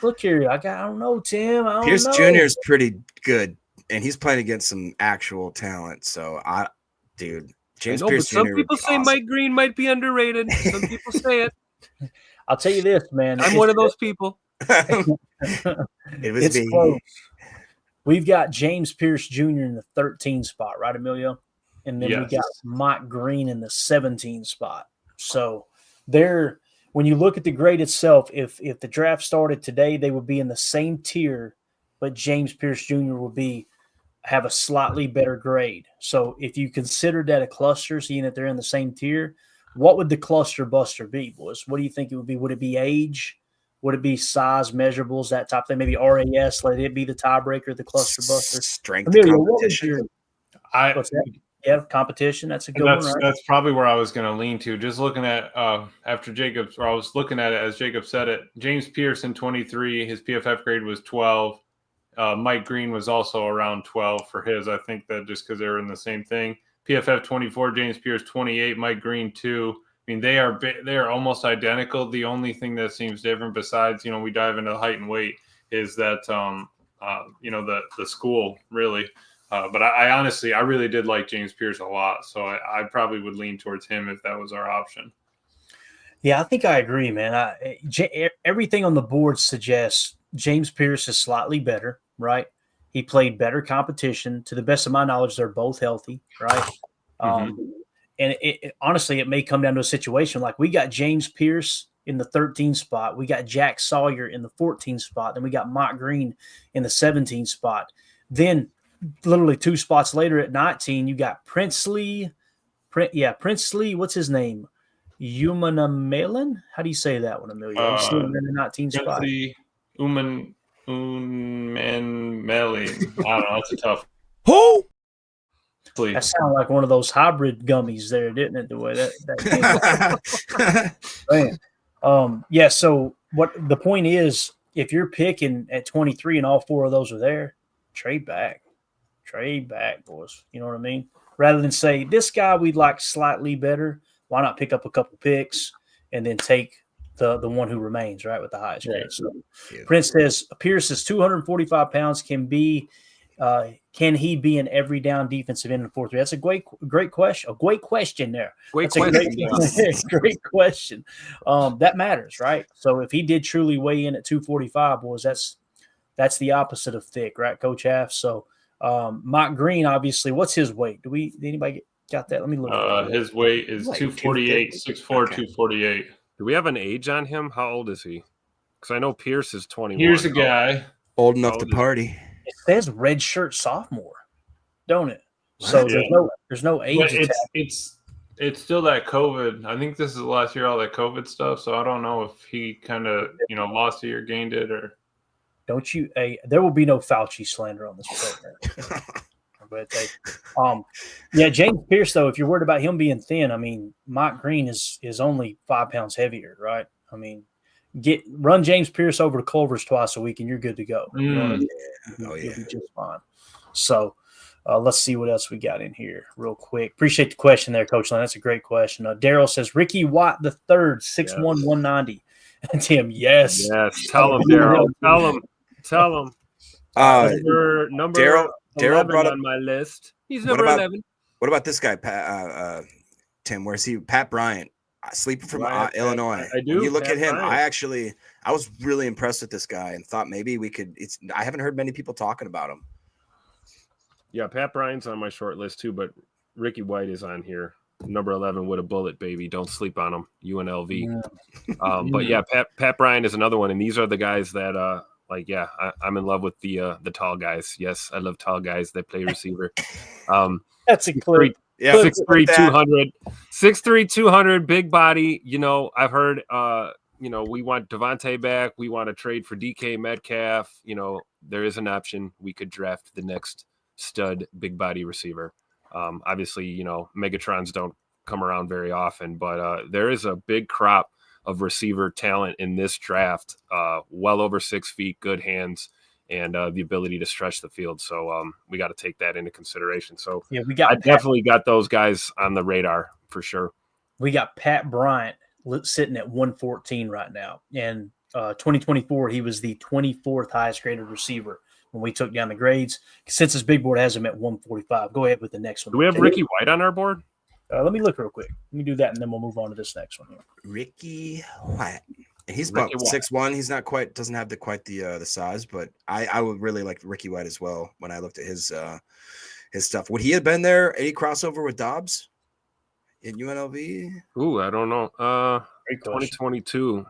look here. I don't know, Tim. I don't Pierce know. Jr. is pretty good. And he's playing against some actual talent. So, James Pierce Jr. Some people say Mike Green might be underrated. Some people say it. I'll tell you this, man. I'm one of those people. It's me. Close. We've got James Pierce Jr. in the 13 spot, right, Emilio? And then we got Mike Green in the 17 spot. So when you look at the grade itself, if the draft started today, they would be in the same tier, but James Pierce Jr. would have a slightly better grade. So if you consider that a cluster, seeing that they're in the same tier, what would the cluster buster be, boys? What do you think it would be? Would it be age? Would it be size, measurables, that type of thing? Maybe RAS, let it be the tiebreaker, the cluster buster. Strength Amelia, what was competition. what's that? Yeah, competition. That's a good one, right? That's probably where I was going to lean to. Just looking at after Jacobs, or I was looking at it as Jacob said it. James Pierce in 23, his PFF grade was 12. Mike Green was also around 12 for his. I think that just because they were in the same thing. PFF 24, James Pierce 28, Mike Green 2. I mean, they are almost identical. The only thing that seems different, besides we dive into height and weight, is that the school really. But I honestly, I really did like James Pierce a lot, so I probably would lean towards him if that was our option. Yeah, I think I agree, man. Everything on the board suggests James Pierce is slightly better, right? He played better competition. To the best of my knowledge, they're both healthy, right? And honestly, it may come down to a situation like we got James Pierce in the 13 spot. We got Jack Sawyer in the 14 spot. Then we got Mike Green in the 17 spot. Then literally 2 spots later at 19, you got Princely. What's his name? Umanamelen? How do you say that one, Amelia? He's still in the 19 spot. Princely Umanmeli. I don't know. That's a tough. Who? That sounded like one of those hybrid gummies there, didn't it? The way that came Man. Yeah, so what the point is, if you're picking at 23 and all 4 of those are there, trade back, boys. You know what I mean? Rather than say, this guy we'd like slightly better, why not pick up a couple picks and then take the one who remains, right, with the highest grade. So Prince says, Pierce is 245 pounds, can he be an every down defensive end in 4-3? That's a great question. A great question there. Great question. That matters, right? So if he did truly weigh in at 245, boys, that's the opposite of thick, right, Coach Half? So Mike Green, obviously, what's his weight? Did anybody got that? Let me look. His weight is 248, 6'4", 248. Do we have an age on him? How old is he? Because I know Pierce is 21. Here's a guy old enough to party. It says redshirt sophomore, don't it? So there's no age. It's still that COVID. I think this is the last year all that COVID stuff. So I don't know if he kind of lost it or gained it or. Don't you? There will be no Fauci slander on this program. But James Pierce, though, if you're worried about him being thin, I mean, Mike Green is only 5 pounds heavier, right? I mean, run James Pierce over to Culver's twice a week and you're good to go. You know what I mean? You'll be just fine. So let's see what else we got in here real quick. Appreciate the question there, Coach Lane. That's a great question. Daryl says Ricky White the third, 6'1", 190. And Tim, yes. Tell him, Daryl. Tell him. Number Daryl brought up on my list. He's number 11. What about this guy, Tim? Where's he? Pat Bryant, sleeper from Illinois. I do. When you look Pat at him, Bryant. I was really impressed with this guy and thought maybe we could. I haven't heard many people talking about him. Yeah, Pat Bryant's on my short list too, but Ricky White is on here. Number 11 with a bullet, baby. Don't sleep on him. UNLV. Yeah. But yeah, Pat Bryant is another one, and these are the guys that I'm in love with the tall guys. Yes, I love tall guys that play receiver. That's a clip. 6'3", 200. 6'3", 200, big body. I've heard we want Devontae back. We want to trade for DK Metcalf. There is an option. We could draft the next stud big body receiver. Obviously, Megatrons don't come around very often, but there is a big crop of receiver talent in this draft, well over 6 feet, good hands, and the ability to stretch the field. So we got to take that into consideration. So I definitely got those guys on the radar for sure. We got Pat Bryant sitting at 114 right now. And 2024, he was the 24th highest graded receiver when we took down the grades. Since his big board has him at 145. Go ahead with the next one. Do we have Ricky White on our board? Let me look real quick. Let me do that, and then we'll move on to this next one here. Ricky White. He's about 6'1". He's not quite, doesn't have quite the size, but I would really like Ricky White as well when I looked at his stuff. Would he have been there? Any crossover with Dobbs in UNLV? Ooh, I don't know. Great question. 2022.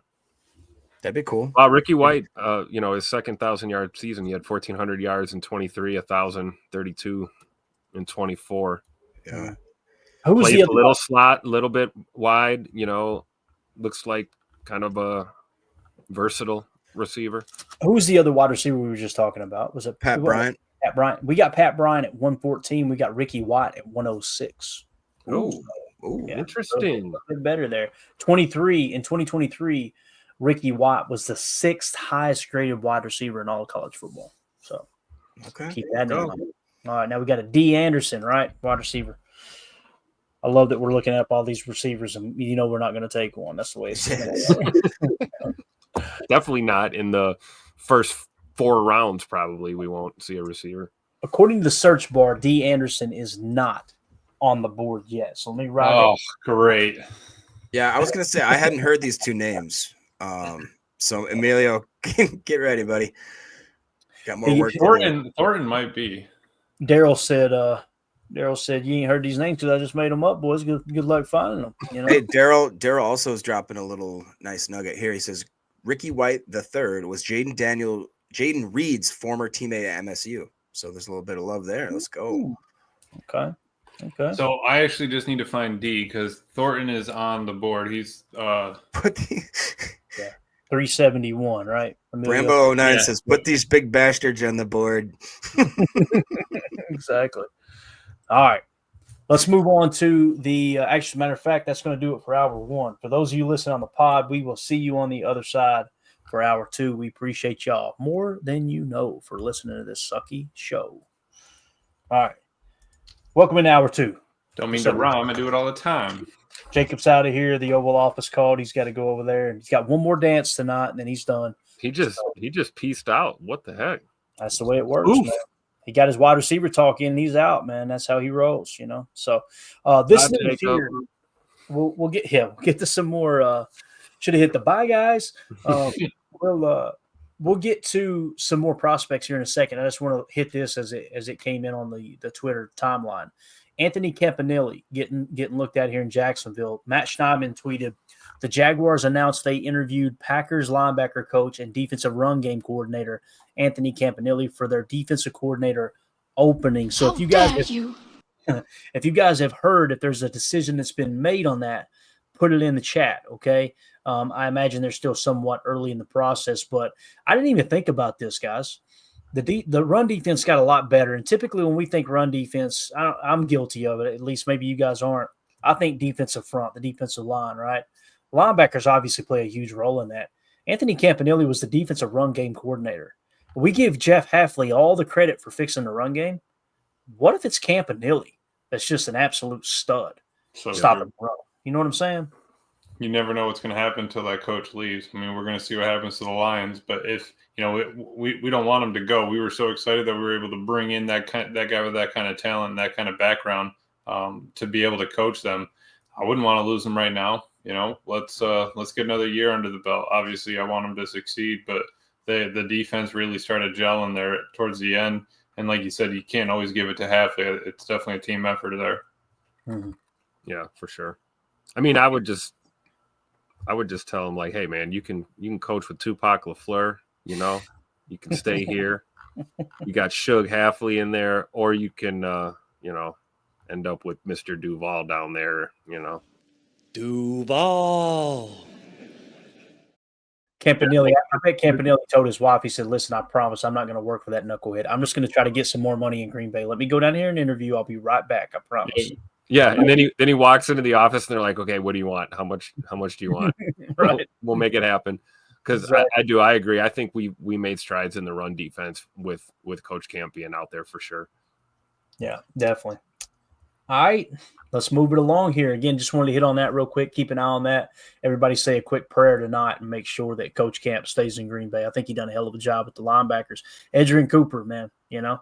That'd be cool. Wow, Ricky White, his second 1,000-yard season, he had 1,400 yards in 23, 1,032 in 24. Yeah. Who was Plays the a other little slot, a little bit wide, looks like kind of a versatile receiver. Who was the other wide receiver we were just talking about? Was it Pat Bryant? Pat Bryant. We got Pat Bryant at 114. We got Ricky White at 106. Oh, Yeah, interesting. a bit better there. 23 in 2023, Ricky White was the 6th highest graded wide receiver in all of college football. So Okay. keep that in mind. All right, now we got a D. Anderson, right? Wide receiver. I love that we're looking up all these receivers, and we're not going to take one. That's the way it's Definitely not in the first 4 rounds. Probably we won't see a receiver. According to the search bar, D. Anderson is not on the board yet. So let me write. Oh, great. Yeah, I was gonna say I hadn't heard these 2 names. So Emilio, get ready, buddy. Got more work. Thornton might be. Daryl said, "You ain't heard these names because I just made them up, boys. Good luck finding them." Hey, Daryl also is dropping a little nice nugget here. He says Ricky White III was Jaden Reed's former teammate at MSU. So there's a little bit of love there. Let's go. Okay. So I actually just need to find D because Thornton is on the board. He's 371, right? Rambo 09 says, "Put these big bastards on the board." Exactly. All right. Let's move on to the actual matter of fact, that's going to do it for hour 1. For those of you listening on the pod, we will see you on the other side for hour 2. We appreciate y'all more than you know for listening to this sucky show. All right. Welcome in hour 2. Don't mean to rhyme. I do it all the time. Jacob's out of here. The Oval Office called. He's got to go over there. He's got one more dance tonight, and then he's done. He just pieced out. What the heck? That's the way it works, man. He got his wide receiver talk in, and he's out, man. That's how he rolls, So this news here, we'll get to some more. Should have hit the bye, guys. We'll get to some more prospects here in a second. I just want to hit this as it came in on the Twitter timeline. Anthony Campanelli getting looked at here in Jacksonville. Matt Schneidman tweeted, the Jaguars announced they interviewed Packers linebacker coach and defensive run game coordinator Anthony Campanelli for their defensive coordinator opening. So if you guys have heard if there's a decision that's been made on that, put it in the chat, okay? I imagine they're still somewhat early in the process, but I didn't even think about this, guys. The run defense got a lot better, and typically when we think run defense, I'm guilty of it. At least maybe you guys aren't. I think defensive front, the defensive line, right? Linebackers obviously play a huge role in that. Anthony Campanelli was the defensive run game coordinator. We give Jeff Hafley all the credit for fixing the run game. What if it's Campanelli that's just an absolute stud? Stopping the run. You know what I'm saying? You never know what's going to happen until that coach leaves. I mean, we're going to see what happens to the Lions, but if we don't want him to go. We were so excited that we were able to bring in that guy with that kind of talent and that kind of background to be able to coach them. I wouldn't want to lose him right now. Let's get another year under the belt. Obviously, I want him to succeed, but the defense really started gelling there towards the end. And like you said, you can't always give it to Hafley. It's definitely a team effort there. Mm-hmm. Yeah, for sure. I mean, I would just tell him, like, hey man, you can coach with Tupac LaFleur, you can stay here. You got Suge Hafley in there, or you can end up with Mr. Duval down there, Duval. Campanelli, I bet Campanelli told his wife, he said, listen, I promise I'm not going to work for that knucklehead. I'm just going to try to get some more money in Green Bay. Let me go down here and interview. I'll be right back. I promise. Yeah, and then he walks into the office and they're like, okay, what do you want? How much do you want? Right. We'll make it happen. Because Exactly. I agree. I think we made strides in the run defense with Coach Campion out there for sure. Yeah, definitely. All right, let's move it along here. Again, just wanted to hit on that real quick. Keep an eye on that. Everybody say a quick prayer tonight and make sure that Coach Camp stays in Green Bay. I think he done a hell of a job with the linebackers. Edgerrin Cooper, man, Yep.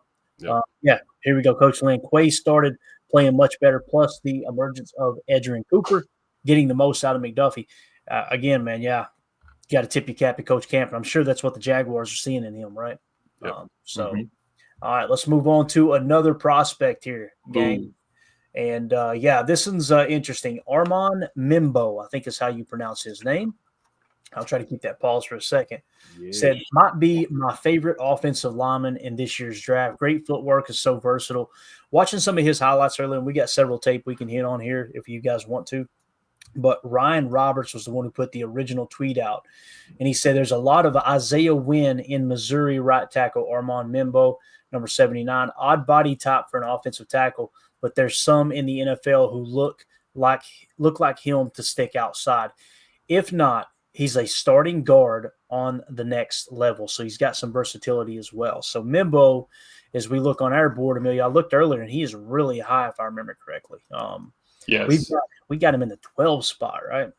Here we go. Coach Lynn Quay started playing much better, plus the emergence of Edgerrin Cooper, getting the most out of McDuffie. Again, man, you got to tip your cap to Coach Camp. I'm sure that's what the Jaguars are seeing in him, right? Yep. All right, let's move on to another prospect here, gang. Boom. And yeah, this one's interesting. Armand Mimbo, I think is how you pronounce his name. I'll try to keep that pause for a second. Yeah. Said, might be my favorite offensive lineman in this year's draft. Great footwork, is so versatile. Watching some of his highlights earlier, and we got several tape we can hit on here if you guys want to. But Ryan Roberts was the one who put the original tweet out. And he said there's a lot of Isaiah Wynn in Missouri right tackle Armand Mimbo, number 79. Odd body type for an offensive tackle, but there's some in the NFL who look like him to stick outside. If not, he's a starting guard on the next level. So he's got some versatility as well. So Mimbo, as we look on our board, Amelia, I looked earlier, and he is really high if I remember correctly. Yes. We got him in the 12 spot, right?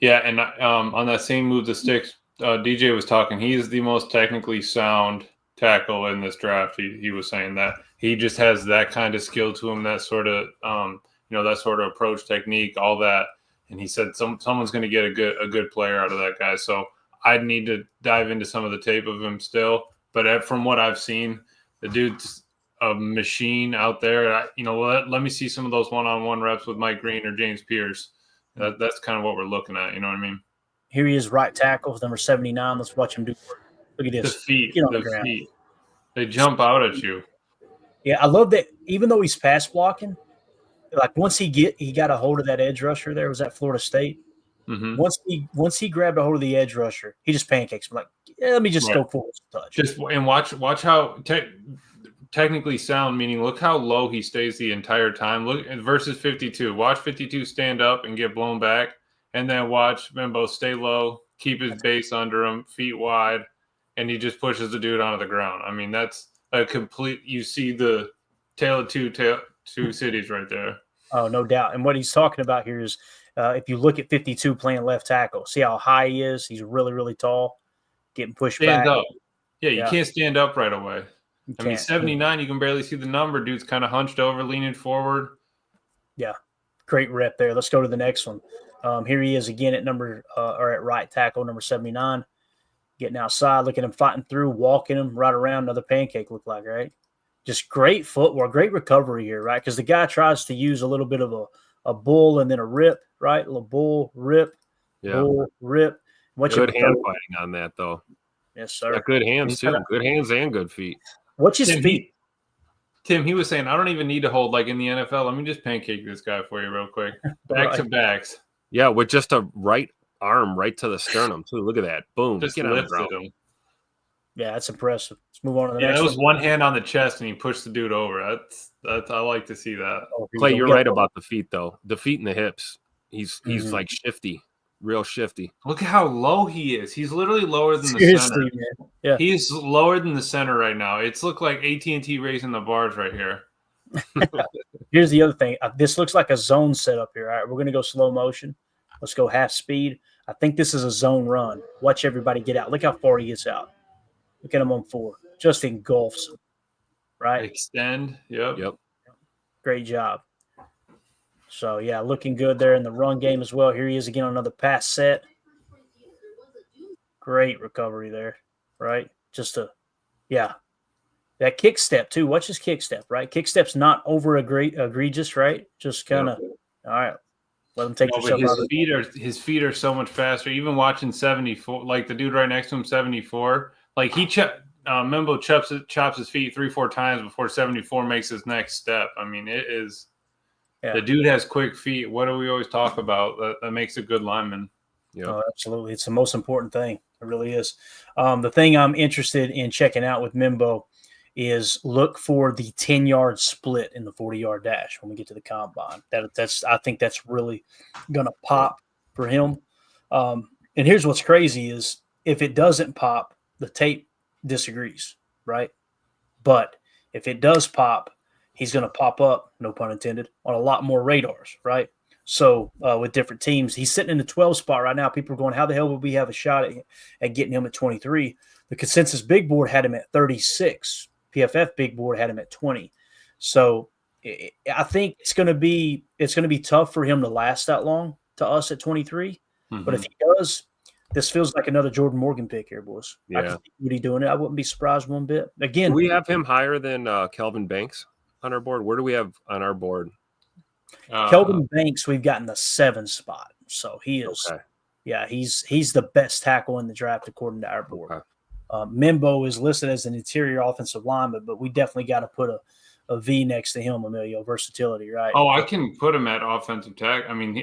Yeah, and on that same move the sticks, DJ was talking. He is the most technically sound tackle in this draft. He was saying that he just has that kind of skill to him, that sort of that sort of approach, technique, all that. And he said someone's going to get a good player out of that guy. So I'd need to dive into some of the tape of him still. But from what I've seen, the dude's a machine out there. Let me see some of those one-on-one reps with Mike Green or James Pierce. That's kind of what we're looking at. You know what I mean? Here he is, right tackle, number 79. Let's watch him do work. Look at this. The feet. They jump out at you. Yeah, I love that. Even though he's pass blocking, like once he got a hold of that edge rusher there, was that Florida State? Mm-hmm. Once he grabbed a hold of the edge rusher, he just pancakes him. Like, yeah, let me just go forward some touch. Watch how technically sound, meaning look how low he stays the entire time. Look versus 52. Watch 52 stand up and get blown back, and then watch Mimbo stay low, keep his base under him, feet wide, and he just pushes the dude onto the ground. I mean, that's a complete. You see the tale of two cities right there. Oh, no doubt. And what he's talking about here is if you look at 52 playing left tackle, see how high he is. He's really, really tall, getting pushed back. Up. Yeah, you can't stand up right away. I mean, 79, you can barely see the number. Dude's kind of hunched over, leaning forward. Yeah, great rep there. Let's go to the next one. Here he is again at at right tackle, number 79. Getting outside, look at him fighting through, walking him right around. Another pancake look like, right? Just great footwork, great recovery here, right? Because the guy tries to use a little bit of a bull and then a rip, right? A little bull, rip, bull, rip. Good hand fighting on that, though. Yes, sir. Got good hands, too. Good hands and good feet. What's his feet? Tim, he was saying, I don't even need to hold like in the NFL. Let me just pancake this guy for you real quick. Back to backs. Yeah, with just a right arm right to the sternum, too. Look at that. Boom. Just lifted him. Yeah, that's impressive. Let's move on to the next one. Yeah, that was one hand on the chest, and he pushed the dude over. That's I like to see that. Clay, you're right about the feet, though. The feet and the hips. He's like shifty. Real shifty. Look at how low he is. He's literally lower than the center. Man. Yeah. He's lower than the center right now. It's looked like AT&T raising the bars right here. Here's the other thing. This looks like a zone setup here. All right, we're going to go slow motion. Let's go half speed. I think this is a zone run. Watch everybody get out. Look how far he gets out. Look at him on 4. Just engulfs him. Right? Extend. Yep. Great job. So, yeah, looking good there in the run game as well. Here he is again on another pass set. Great recovery there, right? That kick step, too. Watch his kick step, right? Kick step's not over egregious, right? Just kind of, all right, let him take yourself out. His feet are so much faster. Even watching 74, like the dude right next to him, 74, like Mimbo chops his feet 3-4 times before 74 makes his next step. I mean, it is. Yeah. The dude has quick feet. What do we always talk about? That makes a good lineman. Yeah, oh, absolutely. It's the most important thing. It really is. The thing I'm interested in checking out with Mimbo is look for the 10-yard split in the 40-yard dash when we get to the combine. I think that's really going to pop for him. And here's what's crazy is if it doesn't pop, the tape disagrees, right? But if it does pop, he's going to pop up, no pun intended, on a lot more radars, right? So with different teams, he's sitting in the 12 spot right now. People are going, how the hell would we have a shot at getting him at 23? The consensus big board had him at 36. PFF big board had him at 20. So I think it's going to be tough for him to last that long to us at 23. Mm-hmm. But if he does, this feels like another Jordan Morgan pick here, boys. Yeah. I can see Woody doing it. I wouldn't be surprised one bit. Again, do we have him higher than Kelvin Banks on our board? Where do we have on our board? Kelvin Banks, we've gotten the 7 spot. So he is, Okay. yeah, he's the best tackle in the draft according to our board. Okay. Mimbo is listed as an interior offensive lineman, but we definitely got to put a V next to him, Emilio. Versatility, right? Oh, I can put him at offensive tackle. I mean, Do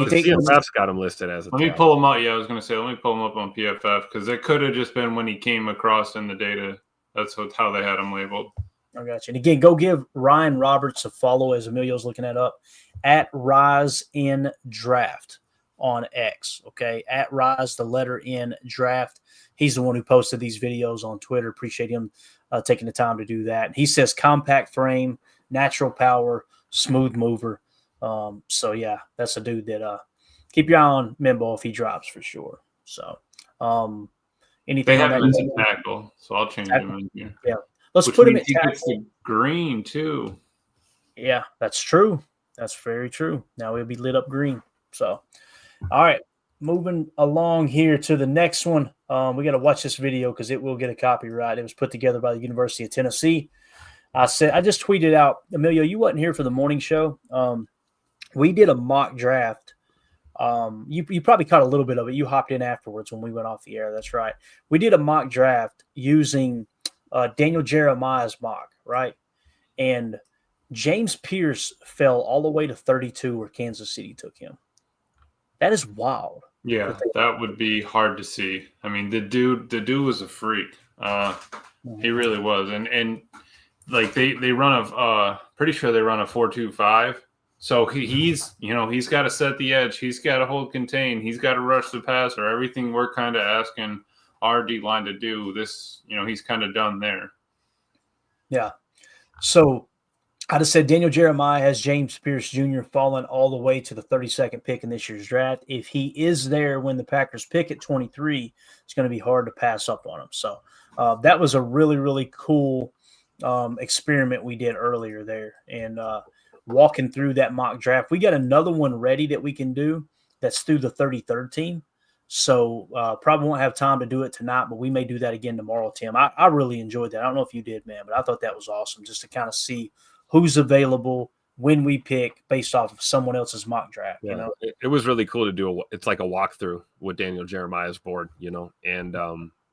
you The think CFF's got him listed as a let me tackle. pull him up. Yeah, I was going to say, let me pull him up on PFF because it could have just been when he came across in the data. That's how they had him labeled. I got you. And again, go give Ryan Roberts a follow as Emilio's looking that up at Rise in Draft on X. Okay, at Rise, the letter N Draft. He's the one who posted these videos on Twitter. Appreciate him taking the time to do that. He says compact frame, natural power, smooth mover. So yeah, that's a dude that keep your eye on Mimbo if he drops for sure. So anything They on have that? him as a tackle, so I'll change him in here. Yeah, let's Which put him means at he tackle. gets the green too. Yeah, that's true. That's very true. Now we'll be lit up green. So, all right, moving along here to the next one. We got to watch this video because it will get a copyright. It was put together by the University of Tennessee. I just tweeted out, Emilio, you wasn't here for the morning show. We did a mock draft. You probably caught a little bit of it. You hopped in afterwards when we went off the air. That's right. We did a mock draft using Daniel Jeremiah's mock, right? And James Pierce fell all the way to 32 where Kansas City took him. That is wild. Yeah, that would be hard to see. I mean, the dude was a freak. He really was. And like they run pretty sure they run a 4.25. So he's got to set the edge. He's got to hold contain. He's got to rush the passer. Everything we're kind of asking our D line to do, this, he's kind of done there. Yeah. So I just said Daniel Jeremiah has James Pierce Jr. fallen all the way to the 32nd pick in this year's draft. If he is there when the Packers pick at 23, it's going to be hard to pass up on him. So that was a really, really cool experiment we did earlier there. And walking through that mock draft, we got another one ready that we can do that's through the 33rd team. So probably won't have time to do it tonight, but we may do that again tomorrow, Tim. I really enjoyed that. I don't know if you did, man, but I thought that was awesome just to kind of see who's available when we pick based off of someone else's mock draft. Yeah, it was really cool to do. It's like a walkthrough with Daniel Jeremiah's board, and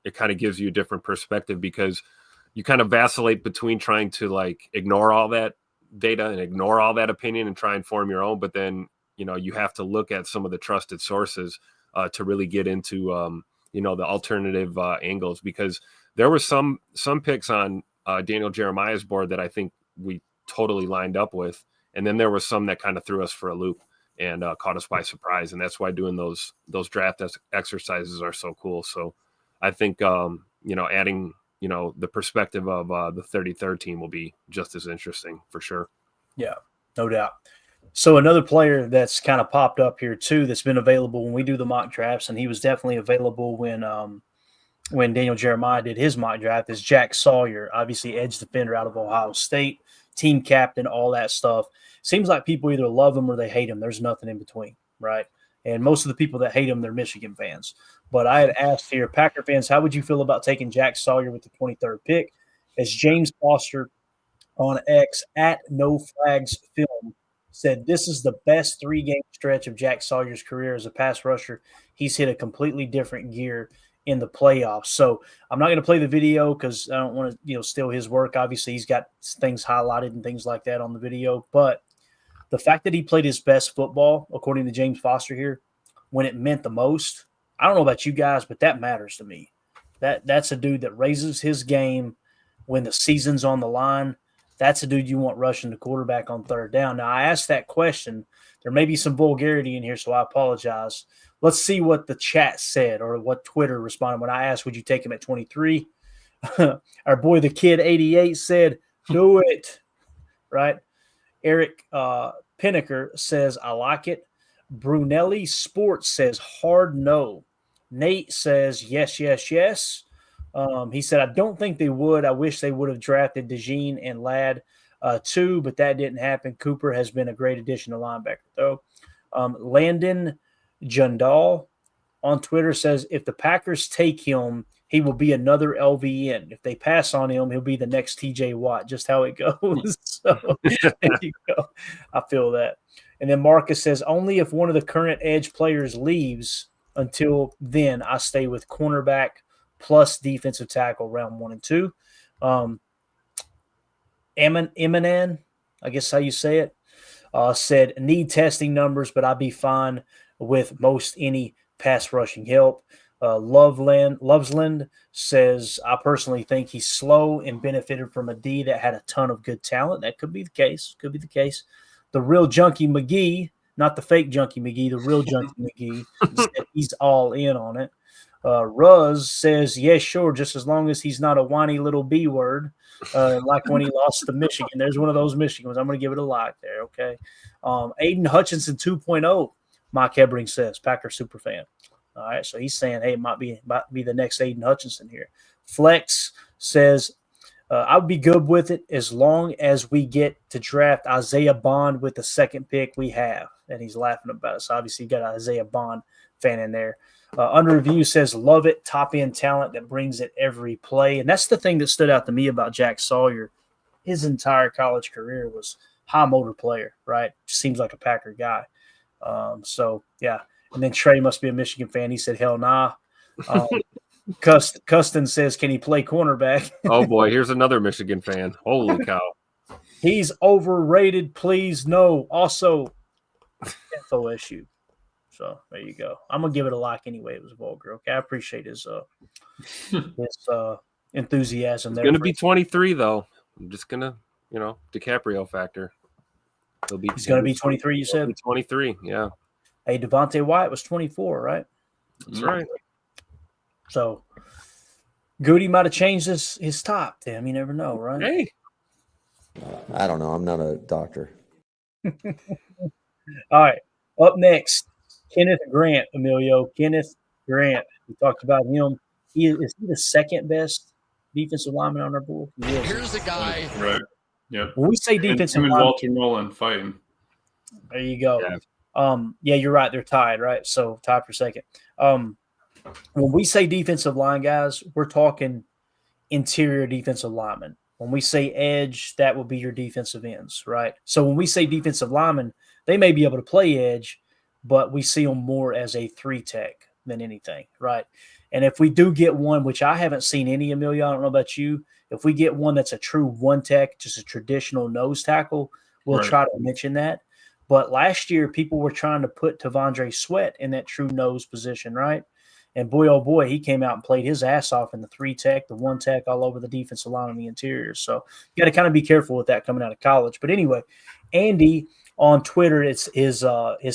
it kind of gives you a different perspective because you kind of vacillate between trying to like ignore all that data and ignore all that opinion and try and form your own. But then, you have to look at some of the trusted sources to really get into, the alternative angles, because there were some picks on Daniel Jeremiah's board that I think we totally lined up with. And then there were some that kind of threw us for a loop and caught us by surprise. And that's why doing those draft exercises are so cool. So I think, adding, the perspective of the 33rd team will be just as interesting for sure. Yeah, no doubt. So another player that's kind of popped up here too, that's been available when we do the mock drafts, and he was definitely available when Daniel Jeremiah did his mock draft, is Jack Sawyer, obviously edge defender out of Ohio State, team captain, all that stuff. Seems like people either love him or they hate him. There's nothing in between, right? And most of the people that hate him, they're Michigan fans. But I had asked here, Packer fans, how would you feel about taking Jack Sawyer with the 23rd pick? As James Foster on X at No Flags Film said, this is the best 3-game stretch of Jack Sawyer's career as a pass rusher. He's hit a completely different gear in the playoffs. So I'm not going to play the video because I don't want to, steal his work. Obviously, he's got things highlighted and things like that on the video. But the fact that he played his best football, according to James Foster here, when it meant the most, I don't know about you guys, but that matters to me. That's a dude that raises his game when the season's on the line. That's a dude you want rushing the quarterback on third down. Now, I asked that question. There may be some vulgarity in here, so I apologize. Let's see what the chat said or what Twitter responded when I asked, would you take him at 23? Our boy, the kid 88 said, do it, right? Eric Pinnaker says, I like it. Brunelli Sports says, hard no. Nate says, yes, yes, yes. He said, I don't think they would. I wish they would have drafted DeJean and Ladd too, but that didn't happen. Cooper has been a great addition to linebacker, though. Landon Jundal on Twitter says, if the Packers take him, he will be another LVN. If they pass on him, he'll be the next TJ Watt, just how it goes. So there you go. I feel that. And then Marcus says, only if one of the current edge players leaves. Until then, I stay with cornerback plus defensive tackle round 1 and 2. Emanan, I guess how you say it, said need testing numbers, but I'd be fine with most any pass rushing help. Lovesland says, I personally think he's slow and benefited from a D that had a ton of good talent. That could be the case. Could be the case. The real Junkie McGee, not the fake Junkie McGee, the real Junkie McGee, said he's all in on it. Ruz says, yeah, sure, just as long as he's not a whiny little B word, like when he lost to Michigan. There's one of those Michigan ones. I'm going to give it a like there, okay? Aiden Hutchinson 2.0, Mike Hebring says, Packer super fan. All right, so he's saying, hey, it might be the next Aiden Hutchinson here. Flex says, I would be good with it as long as we get to draft Isaiah Bond with the second pick we have. And he's laughing about it. So obviously you got an Isaiah Bond fan in there. Under Review says, love it, top-end talent that brings it every play. And that's the thing that stood out to me about Jack Sawyer. His entire college career was high-motor player, right? Seems like a Packer guy. So, yeah. And then Trey must be a Michigan fan. He said, hell nah. Custon says, can he play cornerback? Oh, boy, here's another Michigan fan. Holy cow. He's overrated, please. No. Also, FOSU. So there you go. I'm going to give it a like anyway. It was vulgar. Okay, I appreciate his enthusiasm. It's there. going to be 23, though. I'm just going to, DiCaprio factor. He's going to be 23, you said? 23, yeah. Hey, Devontae White was 24, right? That's right. So Goody might have changed his top. Damn, you never know, right? Hey. I don't know. I'm not a doctor. All right. Up next, Kenneth Grant, Emilio. Kenneth Grant. We talked about him. Is he the second best defensive lineman on our board? Here's the guy. Right. Yeah. When we say defensive lineman, lineman, Walter Nolan fighting. There you go. Yeah. Yeah, you're right. They're tied, right? So tied for second. When we say defensive line guys, we're talking interior defensive linemen. When we say edge, that will be your defensive ends, right? So when we say defensive linemen, they may be able to play edge, but we see them more as a 3-tech than anything, right? And if we do get one, which I haven't seen any, Emilio, I don't know about you, if we get one that's a true 1-tech, just a traditional nose tackle, we'll try to mention that. But last year, people were trying to put Tavondre Sweat in that true nose position, right? And boy, oh boy, he came out and played his ass off in the 3-tech, the 1-tech, all over the defensive line on the interior. So you got to kind of be careful with that coming out of college. But anyway, Andy on Twitter, his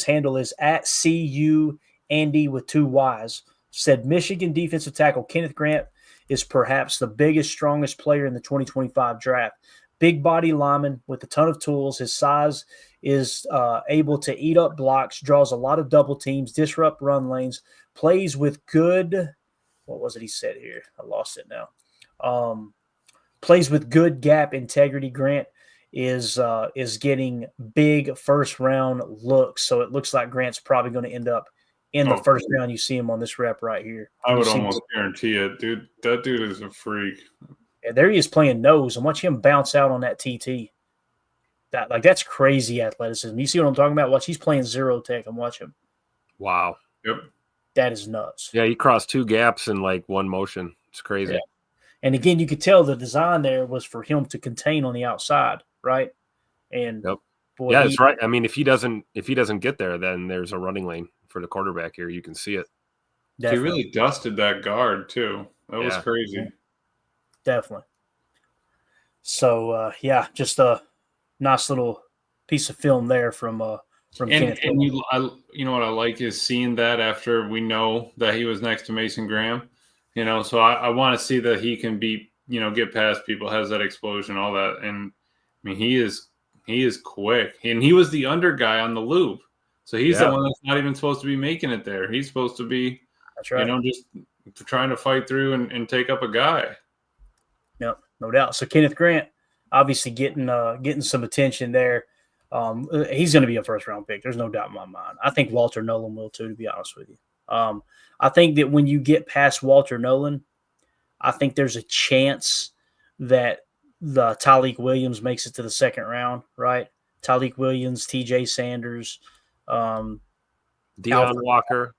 handle is @CUAndy with 2 Y's, said Michigan defensive tackle Kenneth Grant is perhaps the biggest, strongest player in the 2025 draft. Big body lineman with a ton of tools. His size is able to eat up blocks, draws a lot of double teams, disrupt run lanes, plays with good – what was it he said here? I lost it now. Plays with good gap integrity. Grant is getting big first-round looks, so it looks like Grant's probably going to end up in the first round. You see him on this rep right here. I would almost guarantee it, dude. That dude is a freak. Yeah, there he is playing nose, and watch him bounce out on that TT. That's crazy athleticism. You see what I'm talking about? Watch, he's playing 0-tech, and watch him. Wow. Yep. That is nuts. Yeah, he crossed 2 gaps in like one motion. It's crazy. Yeah. And again, you could tell the design there was for him to contain on the outside, right? And boy, yeah, that's right. I mean, if he doesn't get there, then there's a running lane for the quarterback here. You can see it. Definitely. He really dusted that guard too. That was crazy. Yeah. Definitely. So just a nice little piece of film there from Kenneth. And you know what I like is seeing that after we know that he was next to Mason Graham. So I want to see that he can get past people, has that explosion, all that. And I mean, he is quick, and he was the under guy on the loop. So he's the one that's not even supposed to be making it there. He's supposed to be, that's right, just trying to fight through and take up a guy. Yep, no doubt. So Kenneth Grant obviously getting some attention there. He's going to be a first-round pick. There's no doubt in my mind. I think Walter Nolan will too, to be honest with you. I think that when you get past Walter Nolan, I think there's a chance that the Tyleik Williams makes it to the second round, right? Tyleik Williams, TJ Sanders, Deion Alfred Walker.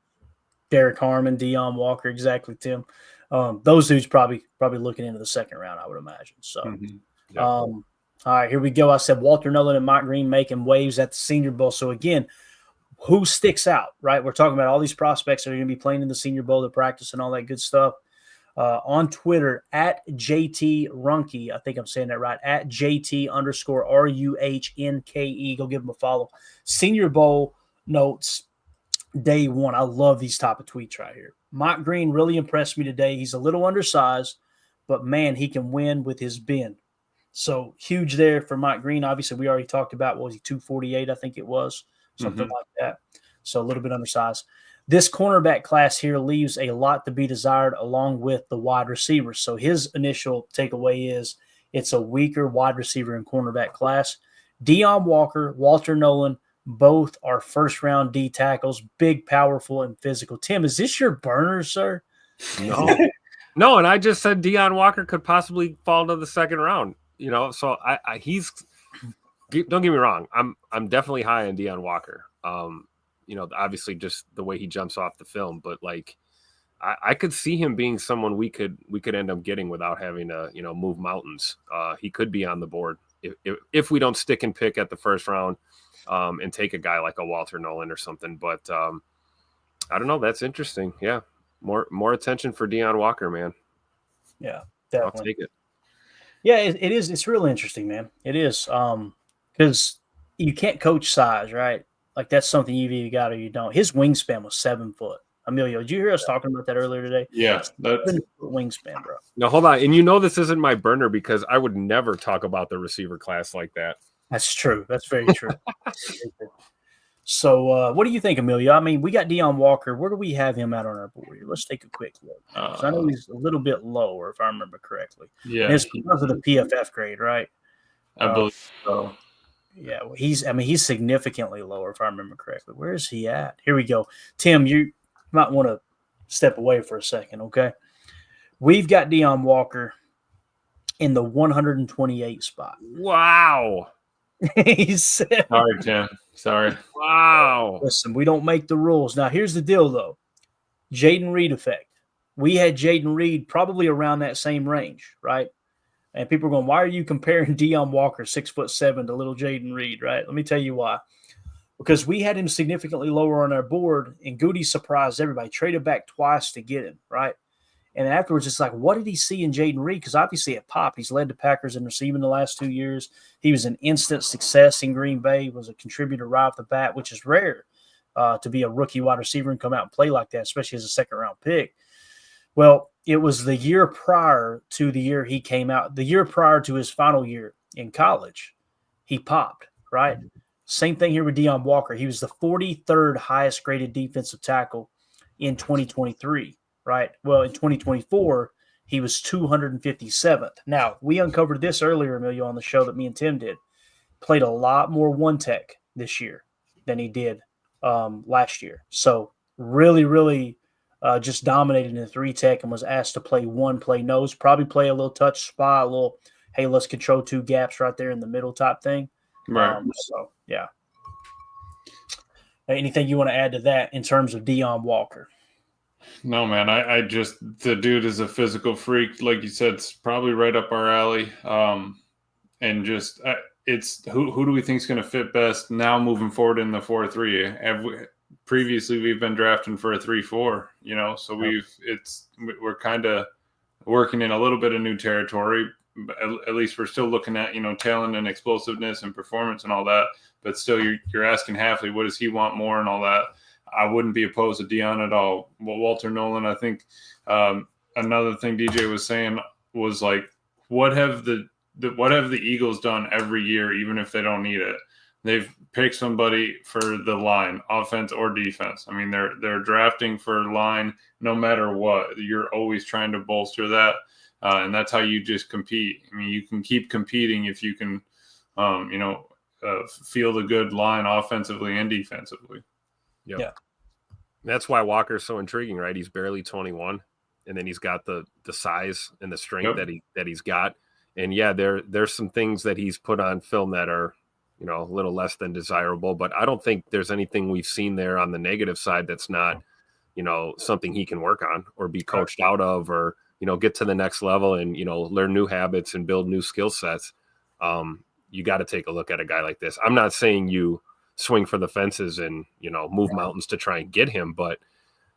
Derek Harmon, Deion Walker, exactly, Tim. Those dudes probably looking into the second round, I would imagine. So, Yep. all right, here we go. I said Walter Nolan and Mike Green making waves at the Senior Bowl. So again, who sticks out, right? We're talking about all these prospects that are going to be playing in the Senior Bowl, the practice and all that good stuff. On Twitter, at JT Runke, I think I'm saying that right, at JT_RUHNKE. Go give him a follow. Senior Bowl notes, day one. I love these type of tweets right here. Mike Green really impressed me today. He's a little undersized, but man, he can win with his bend. So huge there for Mike Green. Obviously, we already talked about, what was he, 248, I think it was, something like that. So a little bit undersized. This cornerback class here leaves a lot to be desired along with the wide receivers. So his initial takeaway is it's a weaker wide receiver and cornerback class. Deion Walker, Walter Nolan, both are first-round D tackles, big, powerful, and physical. Tim, is this your burner, sir? No, and I just said Deion Walker could possibly fall to the second round. So he's. Don't get me wrong. I'm definitely high on Deion Walker. Obviously just the way he jumps off the film, but like I could see him being someone we could end up getting without having to move mountains. He could be on the board if we don't stick and pick at the first round. And take a guy like a Walter Nolan or something. But I don't know. That's interesting. Yeah. More attention for Deion Walker, man. Yeah, definitely. I'll take it. Yeah, it is. It's really interesting, man. It is. Because you can't coach size, right? Like that's something you've either got or you don't. His wingspan was 7 foot. Emilio, did you hear us talking about that earlier today? Yeah. 7 foot wingspan, bro. Now, hold on. And this isn't my burner because I would never talk about the receiver class like that. That's true. That's very true. So, what do you think, Emilio? I mean, we got Deion Walker. Where do we have him at on our board here? Let's take a quick look. I know he's a little bit lower, if I remember correctly. Yeah. And it's because of the PFF grade, right? I believe so. Yeah, well, he's significantly lower, if I remember correctly. Where is he at? Here we go. Tim, you might want to step away for a second, okay? We've got Deion Walker in the 128 spot. Wow. He said, Sorry, Tim. Sorry. Wow. Listen, we don't make the rules. Now, here's the deal, though. Jayden Reed effect. We had Jayden Reed probably around that same range, right? And people are going, why are you comparing Deion Walker, 6'7", to little Jayden Reed, right? Let me tell you why. Because we had him significantly lower on our board, and Goody surprised everybody. Traded back twice to get him, right? And afterwards, it's like, what did he see in Jayden Reed? Because obviously it popped. He's led the Packers in receiving the last 2 years. He was an instant success in Green Bay, was a contributor right off the bat, which is rare to be a rookie wide receiver and come out and play like that, especially as a second-round pick. Well, it was the year prior to the year he came out, the year prior to his final year in college, he popped, right? Same thing here with Deion Walker. He was the 43rd highest graded defensive tackle in 2023. Right. Well, in 2024, he was 257th. Now, we uncovered this earlier, Emilio, on the show that me and Tim did. Played a lot more one tech this year than he did last year. So really, really just dominated in the 3 tech and was asked to play one, play nose, probably play a little touch spot, a little, hey, let's control 2 gaps right there in the middle type thing. Right. So, yeah. Anything you want to add to that in terms of Deion Walker? No, man. I just, the dude is a physical freak. Like you said, it's probably right up our alley. And just, it's who do we think is going to fit best now moving forward in the 4-3? Previously, we've been drafting for a 3-4, so we're kind of working in a little bit of new territory. But at least we're still looking at, talent and explosiveness and performance and all that. But still, you're asking Hafley, what does he want more and all that? I wouldn't be opposed to Deion at all. Well, Walter Nolan, I think another thing DJ was saying was like, what have the Eagles done every year, even if they don't need it? They've picked somebody for the line, offense or defense. I mean, they're drafting for line no matter what. You're always trying to bolster that, and that's how you just compete. I mean, you can keep competing if you can, field a good line offensively and defensively. Yep. Yeah. That's why Walker's so intriguing, right? He's barely 21. and then he's got the size and the strength Yep. that he's got. And yeah, there's some things that he's put on film that are, you know, a little less than desirable, but I don't think there's anything we've seen there on the negative side that's not, you know, something he can work on or be coached out of, or, you know, get to the next level and, you know, learn new habits and build new skill sets. You got to take a look at a guy like this. I'm not saying you swing for the fences and, you know, move mountains to try and get him, but,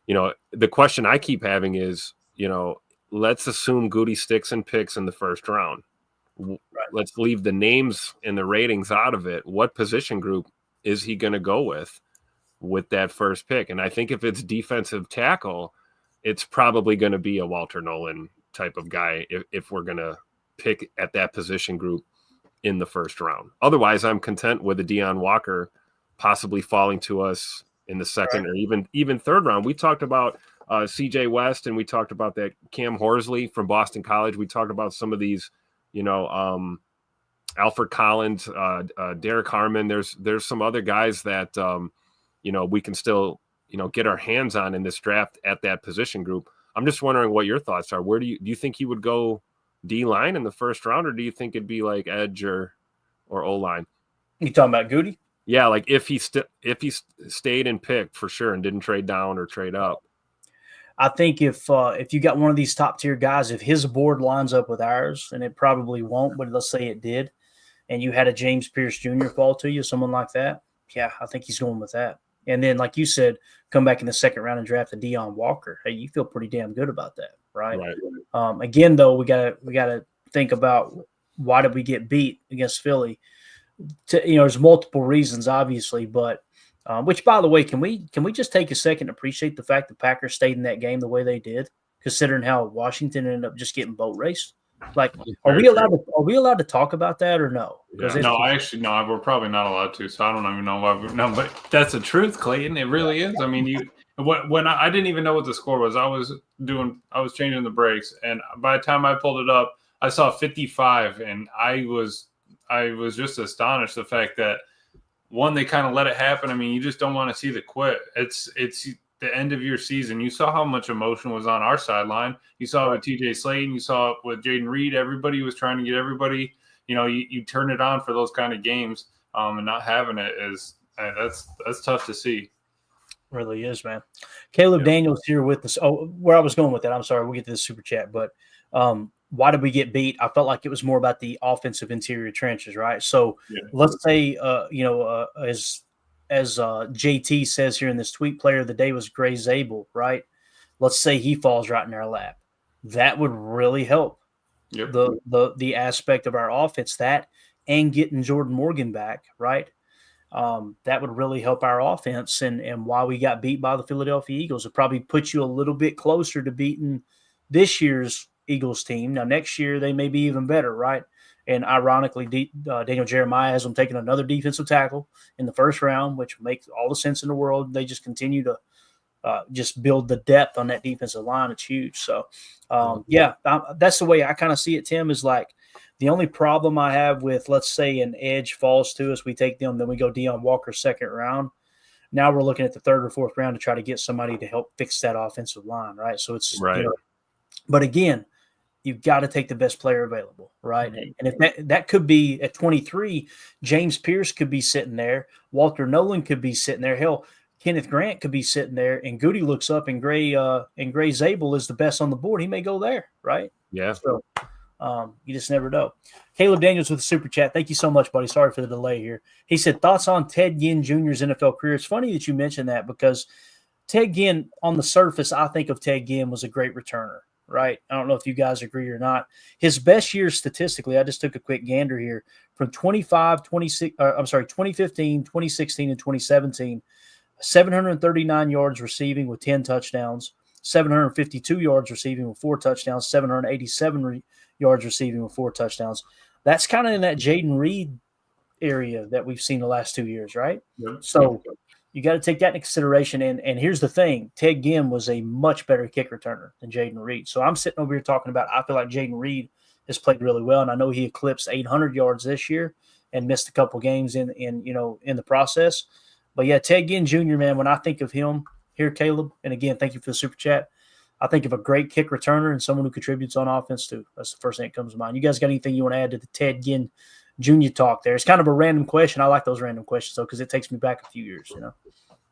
you know, the question I keep having is, you know, let's assume Goody sticks and picks in the first round. Let's leave the names and the ratings out of it. What position group is he going to go with that first pick? And I think if it's defensive tackle, it's probably going to be a Walter Nolan type of guy if we're going to pick at that position group in the first round. Otherwise, I'm content with a Deion Walker possibly falling to us in the second or even third round. We talked about CJ West, and we talked about that Cam Horsley from Boston College. We talked about some of these, you know, Alfred Collins, Derek Harmon. There's some other guys that, you know, we can still, you know, get our hands on in this draft at that position group. I'm just wondering what your thoughts are. Where do you think he would go D-line in the first round, or do you think it'd be like edge or O-line? You talking about Goody? Yeah, like if he stayed and picked for sure and didn't trade down or trade up. I think if you got one of these top tier guys, if his board lines up with ours, and it probably won't, but let's say it did, and you had a James Pierce Jr. fall to you, someone like that, yeah, I think he's going with that. And then, like you said, come back in the second round and draft a Deion Walker. Hey, you feel pretty damn good about that, right? Again, though, we gotta think about why did we get beat against Philly. You know, there's multiple reasons, obviously, but which, by the way, can we just take a second to appreciate the fact the Packers stayed in that game the way they did, considering how Washington ended up just getting boat raced? Like, are we allowed to talk about that or no? Yeah. No, we're probably not allowed to. So I don't even know why. But that's the truth, Clayton. It really is. I mean, when I didn't even know what the score was. I was changing the brakes, and by the time I pulled it up, I saw 55, and I was just astonished the fact that, one, they kind of let it happen. I mean, you just don't want to see the quit. It's the end of your season. You saw how much emotion was on our sideline. You saw it with TJ Slayton. You saw it with Jaden Reed. Everybody was trying to get everybody. You know, you turn it on for those kind of games, and not having it is that's tough to see. Really is, man. Caleb Daniels here with us. Oh, where I was going with that, I'm sorry. We'll get to the super chat, but why did we get beat? I felt like it was more about the offensive interior trenches, right? So let's say, as JT says here in this tweet, player of the day was Gray Zabel, right? Let's say he falls right in our lap. That would really help the aspect of our offense, that and getting Jordan Morgan back, right? That would really help our offense, and why we got beat by the Philadelphia Eagles. It probably puts you a little bit closer to beating this year's Eagles team. Now, next year, they may be even better, right? And ironically, Daniel Jeremiah has them taking another defensive tackle in the first round, which makes all the sense in the world. They just continue to just build the depth on that defensive line. It's huge. So, that's the way I kind of see it, Tim, is like the only problem I have with, let's say, an edge falls to us, we take them, then we go Deion Walker second round. Now we're looking at the third or fourth round to try to get somebody to help fix that offensive line, right? So it's right. You know, but again, you've got to take the best player available, right? Mm-hmm. And if that could be at 23, James Pierce could be sitting there, Walter Nolan could be sitting there, hell, Kenneth Grant could be sitting there, and Goody looks up and Gray Zabel is the best on the board. He may go there, right? Yeah. So you just never know. Caleb Daniels with the super chat. Thank you so much, buddy. Sorry for the delay here. He said, thoughts on Ted Ginn Jr.'s NFL career. It's funny that you mentioned that because Ted Ginn, on the surface, I think of Ted Ginn was a great returner, right? I don't know if you guys agree or not. His best years statistically, I just took a quick gander here, from 2015, 2016, and 2017, 739 yards receiving with 10 touchdowns, 752 yards receiving with 4 touchdowns, 787 yards receiving with 4 touchdowns. That's kind of in that Jaden Reed area that we've seen the last 2 years, right? Yep. So you got to take that into consideration. And here's the thing. Ted Ginn was a much better kick returner than Jaden Reed. So I'm sitting over here talking about, I feel like Jaden Reed has played really well. And I know he eclipsed 800 yards this year and missed a couple games in the process. But yeah, Ted Ginn Jr., man, when I think of him here, Caleb, and again, thank you for the super chat. I think of a great kick returner and someone who contributes on offense too. That's the first thing that comes to mind. You guys got anything you want to add to the Ted Ginn Jr. talk there? It's kind of a random question. I like those random questions though, because it takes me back a few years,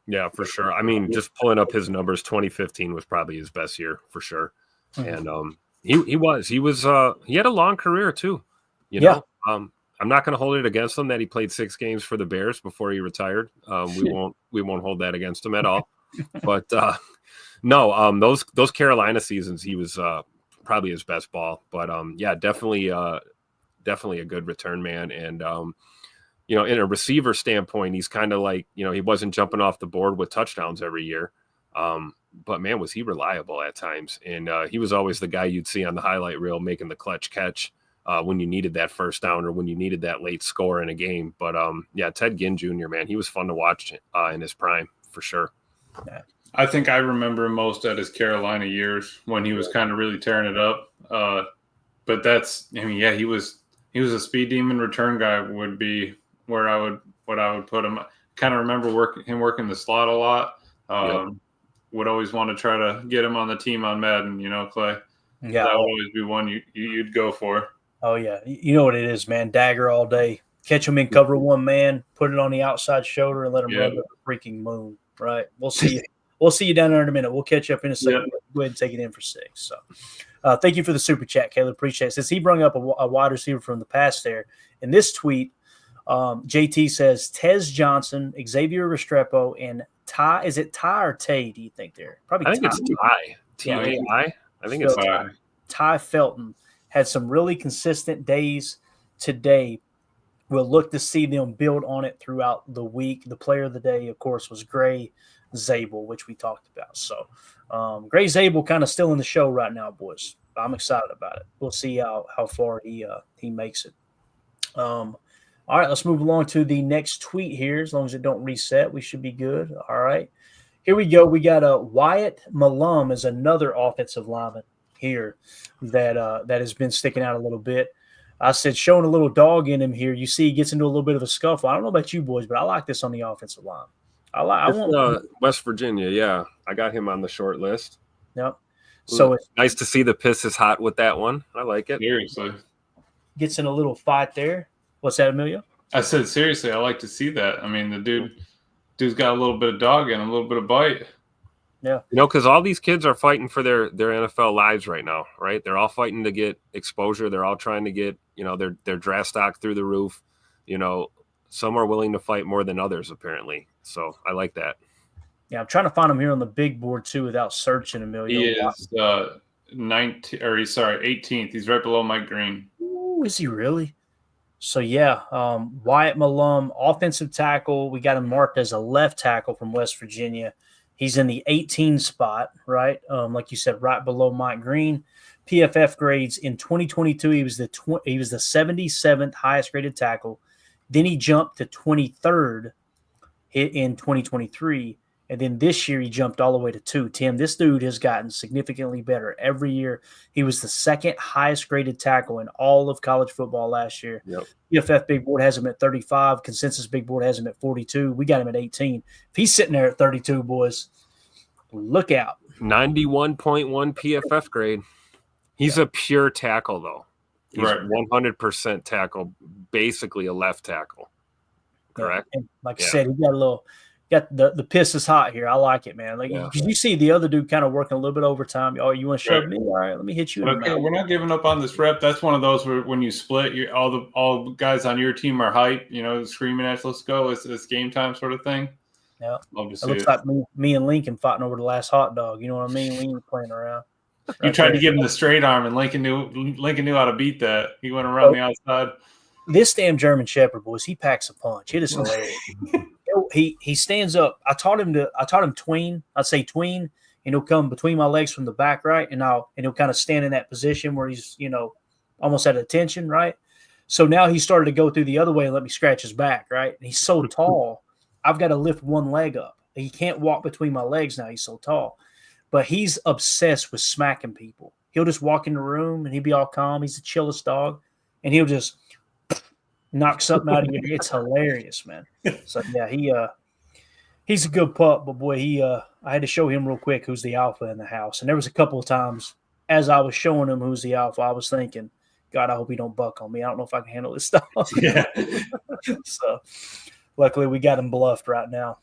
Yeah, for sure. I mean, just pulling up his numbers, 2015 was probably his best year for sure. And he had a long career too. You know, I'm not going to hold it against him that he played 6 games for the Bears before he retired. We won't hold that against him at all. But no, those Carolina seasons, he was probably his best ball. But yeah, definitely a good return man. And you know, in a receiver standpoint, he's kind of like, you know, he wasn't jumping off the board with touchdowns every year. But man, was he reliable at times. And he was always the guy you'd see on the highlight reel making the clutch catch when you needed that first down or when you needed that late score in a game. But yeah, Ted Ginn Jr., man, he was fun to watch in his prime for sure. Yeah. I think I remember him most at his Carolina years when he was kind of really tearing it up. But yeah, he was a speed demon. Return guy would be what I would put him. Kind of remember working the slot a lot. Would always want to try to get him on the team on Madden, Clay. Yeah, that would always be one you'd go for. Oh yeah, you know what it is, man. Dagger all day. Catch him in cover one man, put it on the outside shoulder, and let him run the freaking moon. Right? We'll see you. We'll see you down there in a minute. We'll catch up in a second. Yeah. Go ahead and take it in for 6. So, thank you for the super chat, Caleb. Appreciate it. Since he brought up a wide receiver from the past there, in this tweet, JT says Tez Johnson, Xavier Restrepo, and Ty. Is it Ty or Tay? Do you think there? Probably. I think it's Ty. T-A-I. I think it's Ty. Ty Felton had some really consistent days today. We'll look to see them build on it throughout the week. The player of the day, of course, was Gray Zabel, which we talked about. So Gray Zabel kind of still in the show right now, boys. I'm excited about it. We'll see how far he makes it. All right, let's move along to the next tweet here. As long as it don't reset, we should be good. All right. Here we go. We got Wyatt Malum is another offensive lineman here that has been sticking out a little bit. I said showing a little dog in him here. You see he gets into a little bit of a scuffle. I don't know about you boys, but I like this on the offensive line. I want West Virginia. Yeah, I got him on the short list. Yep. So it's nice to see the piss is hot with that one. I like it. Seriously. Gets in a little fight there. What's that, Emilio? I said seriously, I like to see that. I mean, the dude's got a little bit of dog in him, a little bit of bite. Yeah. Because all these kids are fighting for their NFL lives right now, right? They're all fighting to get exposure. They're all trying to get, their draft stock through the roof. Some are willing to fight more than others, apparently. So I like that. Yeah, I'm trying to find him here on the big board too without searching Emilio. He is 18th. He's right below Mike Green. Ooh, is he really? So yeah, Wyatt Malum, offensive tackle. We got him marked as a left tackle from West Virginia. He's in the 18 spot, right? Like you said, right below Mike Green. PFF grades in 2022, he was the 77th highest graded tackle. Then he jumped to 23rd in 2023. And then this year he jumped all the way to 2. Tim, this dude has gotten significantly better every year. He was the 2nd highest graded tackle in all of college football last year. Yep. PFF Big Board has him at 35. Consensus Big Board has him at 42. We got him at 18. If he's sitting there at 32, boys, look out. 91.1 PFF grade. He's a pure tackle, though. He's right. 100% tackle, basically a left tackle. Correct? Yeah. Like I said, he got the piss is hot here. I like it, man. Like you see the other dude kind of working a little bit overtime. Oh, you want to shove me? All right, let me hit you. Okay, we're not giving up on this rep. That's one of those where when you split, all the guys on your team are hype, screaming at us, let's go. It's game time sort of thing. Yeah. It looks like me and Lincoln fighting over the last hot dog. You know what I mean? We ain't playing around. You tried to give him the straight arm, and Lincoln knew how to beat that. He went around the outside. This damn German Shepherd, boys, he packs a punch. It is hilarious. He stands up. I taught him tween. I'd say tween, and he'll come between my legs from the back, right? And he'll kind of stand in that position where he's, almost at attention, right? So now he started to go through the other way and let me scratch his back, right? And he's so tall, I've got to lift one leg up. He can't walk between my legs now. He's so tall. But he's obsessed with smacking people. He'll just walk in the room and he'll be all calm. He's the chillest dog. And he'll just knock something out of your head. It's hilarious, man. So, yeah, He's a good pup, but boy, I had to show him real quick who's the alpha in the house. And there was a couple of times as I was showing him who's the alpha, I was thinking, God, I hope he don't buck on me. I don't know if I can handle this stuff. Yeah. So luckily we got him bluffed right now.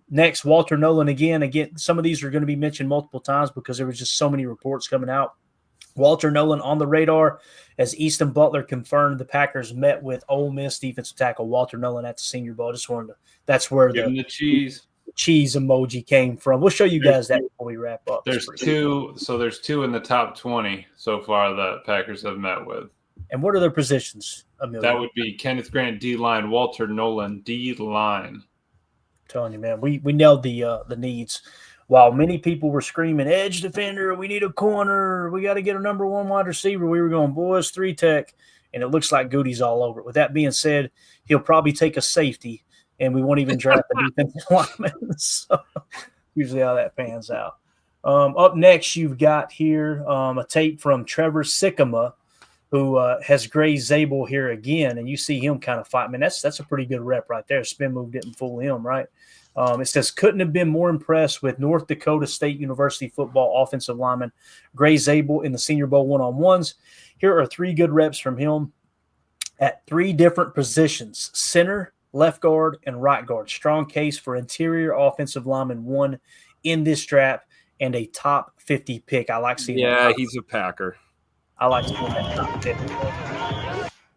Next, Walter Nolan again. Again, some of these are going to be mentioned multiple times because there was just so many reports coming out. Walter Nolan on the radar as Easton Butler confirmed the Packers met with Ole Miss defensive tackle Walter Nolan at the Senior Bowl. I just wanted to, that's where Give him the cheese. cheese emoji came from. We'll show you guys that before we wrap up. There's two. So there's two in the top 20 so far that Packers have met with. And what are their positions, Amelia? That would be Kenneth Grant D line, Walter Nolan D line. Telling you, man, we nailed the needs. While many people were screaming, edge defender, we need a corner, we got to get a number one wide receiver, we were going, boys, 3-tech, and it looks like Goody's all over it. With that being said, he'll probably take a safety, and we won't even draft a defensive lineman. So usually how that pans out. Up next, you've got here a tape from Trevor Sikkema, who has Gray Zabel here again, and you see him kind of fight. Man, that's a pretty good rep right there. Spin move didn't fool him, right? It says, couldn't have been more impressed with North Dakota State University football offensive lineman Gray Zabel in the Senior Bowl one-on-ones. Here are 3 good reps from him at 3 different positions, center, left guard, and right guard. Strong case for interior offensive lineman 1 in this draft and a top 50 pick. I like seeing that. Yeah, he's a Packer. I like seeing that top 50.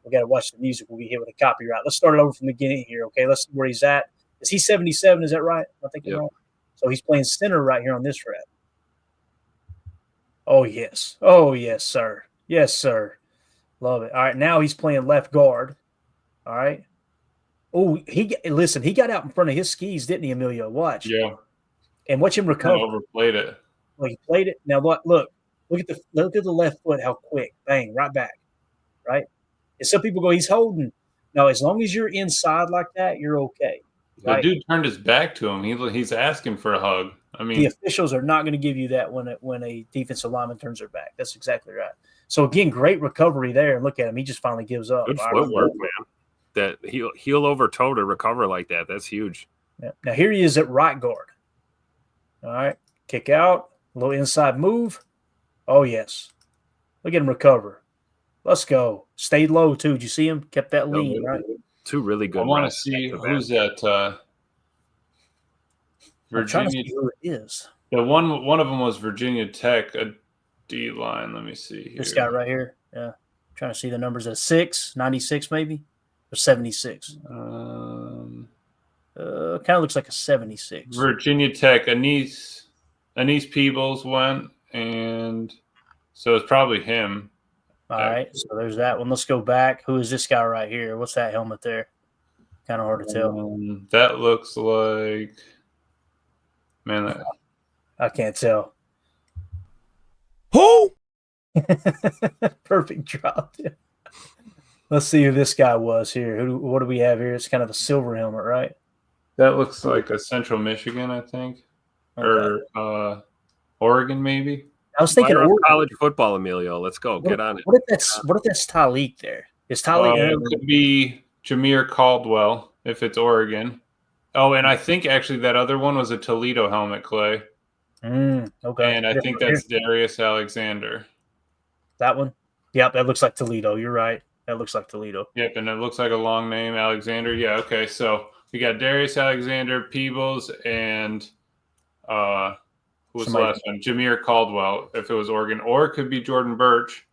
We got to watch the music. We'll be here with a copyright. Let's start it over from the beginning here, okay? Let's see where he's at. Is he 77? Is that right? I think you're right. So he's playing center right here on this rep. Oh, yes. Oh, yes, sir. Yes, sir. Love it. All right, now he's playing left guard. All right. Oh, he got out in front of his skis, didn't he, Emilio? Watch. Yeah. And watch him recover. Overplayed it. Well, he played it. Now look at the left foot, how quick. Bang, right back. Right? And some people go, he's holding. No, as long as you're inside like that, you're okay. The dude turned his back to him. He's asking for a hug. I mean, the officials are not going to give you that when a defensive lineman turns their back. That's exactly right. So again, great recovery there. And look at him; he just finally gives up. Good footwork, man. That heel over toe to recover like that. That's huge. Yeah. Now here he is at right guard. All right, kick out, a little inside move. Oh yes, look at him recover. Let's go. Stayed low too. Did you see him? Kept that lean, right? 2 really good. I want to see who's at Virginia. Who it is? Yeah, one of them was Virginia Tech, a D line. Let me see here. This guy right here. Yeah, trying to see the numbers at 96 maybe, or 76. Kind of looks like a 76. Virginia Tech. Anise Peebles went, and so it's probably him. All right, so there's that one. Let's go back. Who is this guy right here? What's that helmet there? Kind of hard to tell. That looks like, man, I can't tell. Who? Perfect drop. Let's see who this guy was here. What do we have here? It's kind of a silver helmet, right? that looks like a Central Michigan, I think, Okay. or Oregon, maybe. I was thinking Fire up Oregon. college football, Emilio. Let's go. Get on it. What if that's Tyleek there? Is Tyleek? It could be Jameer Caldwell if it's Oregon. Oh, and I think actually that other one was a Toledo helmet, Clay. Okay. And I think that's Darius Alexander. that one. Yep, that looks like Toledo. You're right. That looks like Toledo. Yep, and it looks like a long name, Alexander. Yeah, okay. So we got Darius Alexander, Peebles, and who was the last one? Jameer Caldwell, if it was Oregon. Or it could be Jordan Birch.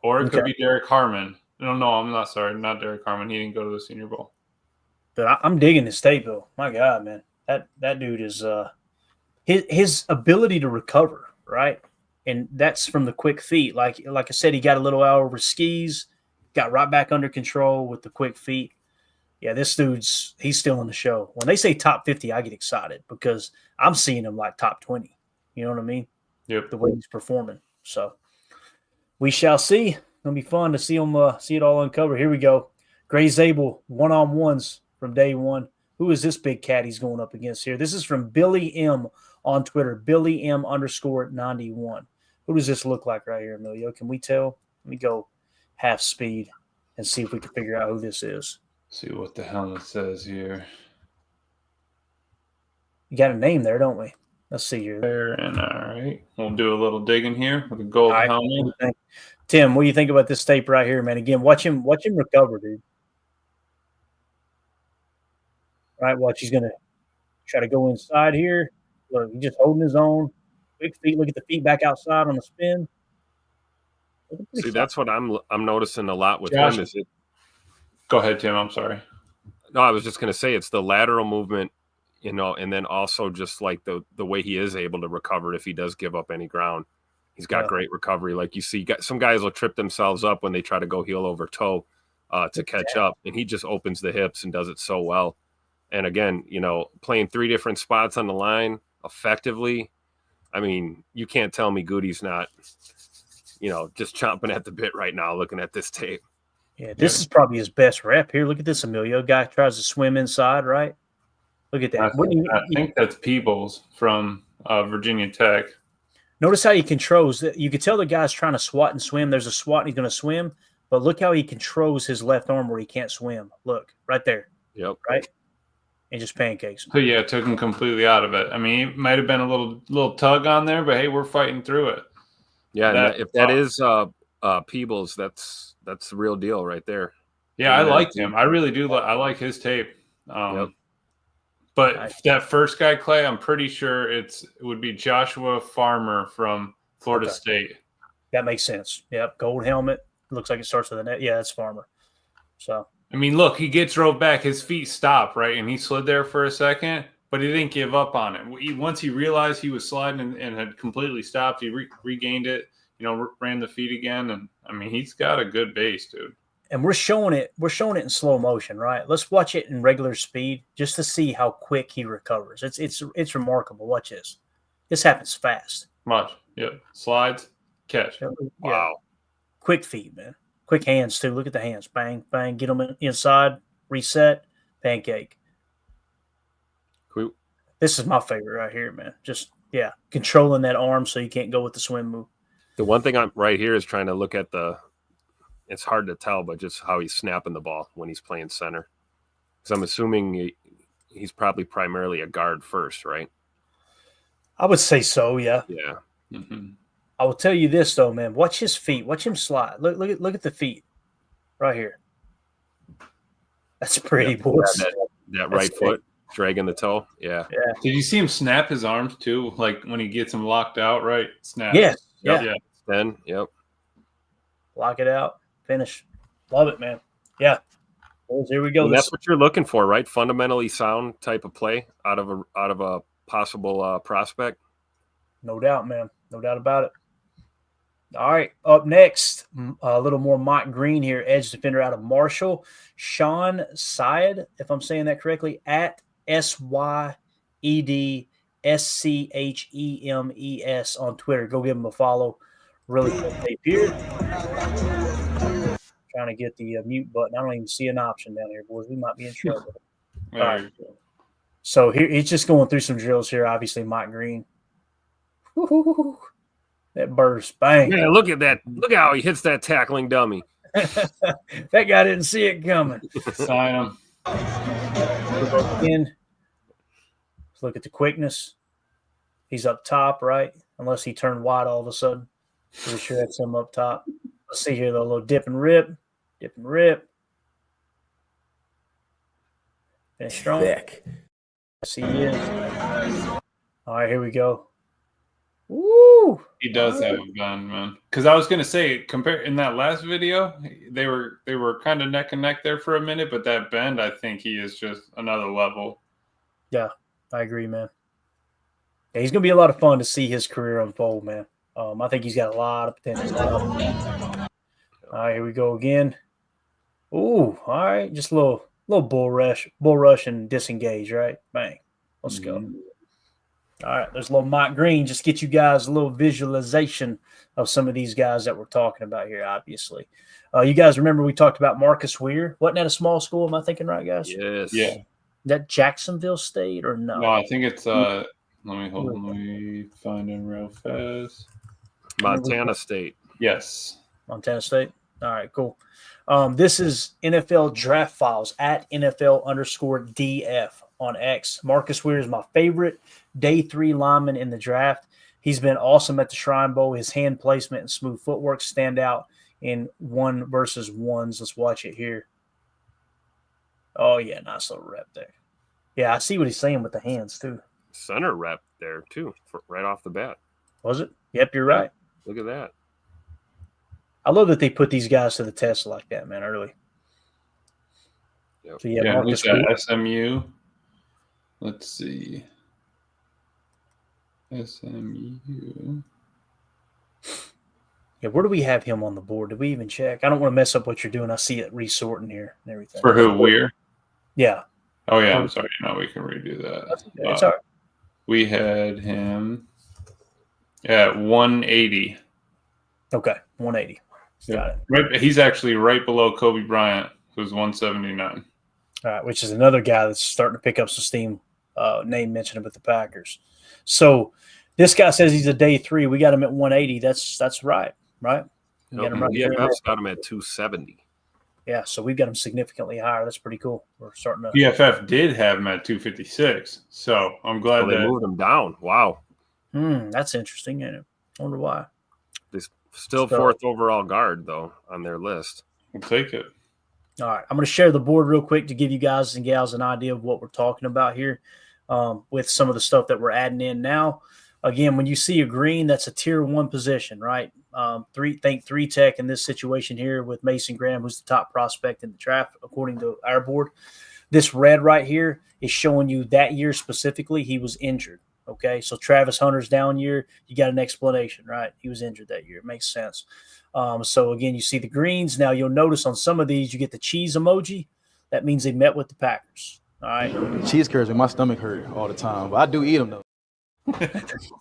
Or it could be Derek Harmon. No, I'm not sorry. Not Derek Harmon. He didn't go to the Senior Bowl. But I'm digging this tape, though. My God, man. That dude is his ability to recover, right? And that's from the quick feet. Like I said, he got a little out over skis, got right back under control with the quick feet. Yeah, this dude's he's still in the show. When they say top 50, I get excited because I'm seeing him like top 20. You know what I mean? Yep. The way he's performing. So we shall see. It's gonna be fun to see him see it all uncovered. Here we go. Gray Zabel one-on-ones from day one. Who is this big cat he's going up against here? This is from Billy M on Twitter. Billy M _91. Who does this look like right here, Emilio? Can we tell? Let me go half speed and see if we can figure out who this is. See what the helmet says here. You got a name there, don't we? Let's see here. There and all right. We'll do a little digging here with a gold All right. helmet. Tim, what do you think about this tape right here, man? Again, watch him recover, dude. All right, watch. He's gonna try to go inside here. Look, he's just holding his own. Quick feet. Look at the feet back outside on the spin. See, that's what I'm noticing a lot with Josh. him. Is it? Go ahead, Tim. I'm sorry. No, I was just going to say it's the lateral movement, you know, and then also just like the way he is able to recover if he does give up any ground. He's got great recovery. Like you see, some guys will trip themselves up when they try to go heel over toe to catch up, and he just opens the hips and does it so well. And again, you know, playing 3 different spots on the line effectively. I mean, you can't tell me Goody's not, you know, just chomping at the bit right now looking at this tape. Yeah, this is probably his best rep here. Look at this, Emilio. Guy tries to swim inside, right? Look at that. I think that's Peebles from Virginia Tech. Notice how he controls. You can tell the guy's trying to swat and swim. There's a swat and he's going to swim, but look how he controls his left arm where he can't swim. Look, right there. Yep. Right? And just pancakes him. So, yeah, took him completely out of it. I mean, it might have been a little tug on there, but, hey, we're fighting through it. Yeah, if that is Peebles, that's the real deal right there. Yeah, I liked him. I really do. I like his tape. But that first guy, Clay, I'm pretty sure it would be Joshua Farmer from Florida State. That makes sense. Yep, gold helmet. Looks like it starts with a net. Yeah, that's Farmer. So I mean, look, he gets drove back. His feet stop, right? And he slid there for a second, but he didn't give up on it. Once he realized he was sliding and had completely stopped, he regained it, you know, ran the feet again. And, I mean, he's got a good base, dude. And we're showing it in slow motion, right? Let's watch it in regular speed just to see how quick he recovers. It's remarkable. Watch this. This happens fast. Watch. Yep. Slides, catch. Yeah. Wow. Quick feet, man. Quick hands, too. Look at the hands. Bang, bang. Get them inside. Reset. Pancake. Cool. This is my favorite right here, man. Just, controlling that arm so you can't go with the swim move. The one thing I'm right here is trying to look at it's hard to tell, but just how he's snapping the ball when he's playing center. Because I'm assuming he's probably primarily a guard first, right? I would say so, yeah. Yeah. Mm-hmm. I will tell you this, though, man. Watch his feet. Watch him slide. Look at the feet right here. That's pretty, boys. That right foot dragging the toe. Yeah. Did you see him snap his arms, too? Like when he gets him locked out, right? Snap. Yes. Yep. Yeah. Then, yep. Lock it out. Finish. Love it, man. Yeah. Boys, here we go. And that's what you're looking for, right? Fundamentally sound type of play out of a possible prospect. No doubt, man. No doubt about it. All right. Up next, a little more Mike Green here, edge defender out of Marshall. Sean Syed, if I'm saying that correctly, at SYEDSCHEMES on Twitter. Go give him a follow. Really good tape here. Trying to get the mute button. I don't even see an option down here, boys. We might be in trouble. All right. So here he's just going through some drills here. Obviously, Mike Green. Woo-hoo-hoo. That burst, bang! Yeah, look at that! Look how he hits that tackling dummy. That guy didn't see it coming. Sign him. In. Let's look at the quickness. He's up top, right? Unless he turned wide all of a sudden. Pretty sure that's him up top. Let's see here, though. A little dip and rip. Dip and rip. Finish strong. Thick. Yes, he is. All right, here we go. Woo! He does have a gun, man. Because I was gonna say, compare in that last video, they were kind of neck and neck there for a minute, but that bend, I think he is just another level. Yeah, I agree, man. Yeah, he's gonna be a lot of fun to see his career unfold, man. I think he's got a lot of potential. All right, here we go again. Ooh, all right, just a little bull rush and disengage, right? Bang. Let's go. All right, there's a little Mike Green. Just get you guys a little visualization of some of these guys that we're talking about here, obviously. You guys remember we talked about Marcus Weir? Wasn't that a small school? Am I thinking right, guys? Yes. Yeah. Is that Jacksonville State or no? No, I think it's let me find him real fast. Montana State. Yes. Montana State. All right, cool. This is NFL Draft Files at NFL_DF on X. Marcus Weir is my favorite day 3 lineman in the draft. He's been awesome at the Shrine Bowl. His hand placement and smooth footwork stand out in 1-versus-1s. Let's watch it here. Oh, yeah, nice little rep there. Yeah, I see what he's saying with the hands, too. Center rep there, too, right off the bat. Was it? Yep, you're right. Look at that. I love that they put these guys to the test like that, man, early. Yep. So, Yeah, Marcus who's that? Weir. SMU. Let's see. SMU. Yeah, where do we have him on the board? Did we even check? I don't want to mess up what you're doing. I see it resorting here and everything. For who? Weir? Yeah. Oh, yeah, I'm sorry. No, we can redo that. It's all right. We had him at 180. Okay, 180. Got it. Right, he's actually right below Kobe Bryant, who's 179. All right, which is another guy that's starting to pick up some steam, name mentioned with the Packers. So this guy says he's a day 3. We got him at 180. That's right? We got him right there. PFF's got him at 270. Yeah, so we've got him significantly higher. That's pretty cool. We're starting to. PFF did have him at 256, so I'm glad they moved him down. Wow. That's interesting. I wonder why. They're still 4th overall guard, though, on their list. We'll take it. All right, I'm going to share the board real quick to give you guys and gals an idea of what we're talking about here with some of the stuff that we're adding in now. Again, when you see a green, that's a tier 1 position, right? Think 3 tech in this situation here with Mason Graham, who's the top prospect in the draft, according to our board. This red right here is showing you that year specifically he was injured. Okay, so Travis Hunter's down year, you got an explanation, right? He was injured that year. It makes sense. So, again, you see the greens. Now, you'll notice on some of these you get the cheese emoji. That means they met with the Packers. All right. Cheese curds make my stomach hurt all the time, but I do eat them, though.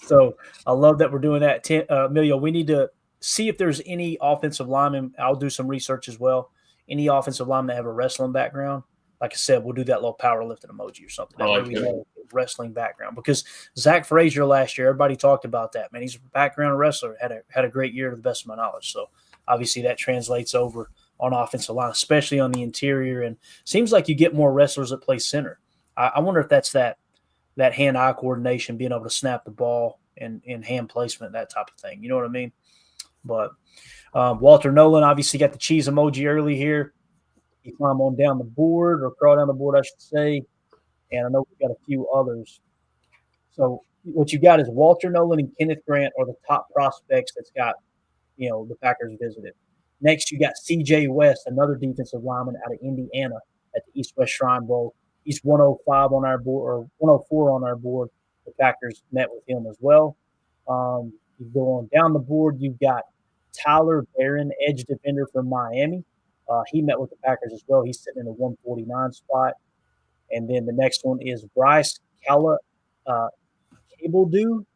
So I love that we're doing that. Emilio, we need to see if there's any offensive linemen. I'll do some research as well. Any offensive linemen that have a wrestling background. Like I said, we'll do that little powerlifting emoji or something. That way we know wrestling background. Because Zach Frazier last year, everybody talked about that. Man, he's a background wrestler. Had a great year to the best of my knowledge. So obviously that translates over on offensive line, especially on the interior. And seems like you get more wrestlers that play center. I wonder if that's that hand-eye coordination, being able to snap the ball and hand placement, that type of thing. You know what I mean? But Walter Nolan obviously got the cheese emoji early here. He climb on down the board, or crawl down the board, I should say. And I know we've got a few others. So what you got is Walter Nolan and Kenneth Grant are the top prospects that's got, the Packers visited. Next, you got C.J. West, another defensive lineman out of Indiana at the East-West Shrine Bowl. He's 105 on our board, or 104 on our board. The Packers met with him as well. You go on down the board, you've got Tyler Barron, edge defender from Miami. He met with the Packers as well. He's sitting in a 149 spot. And then the next one is Bryce Cable Due.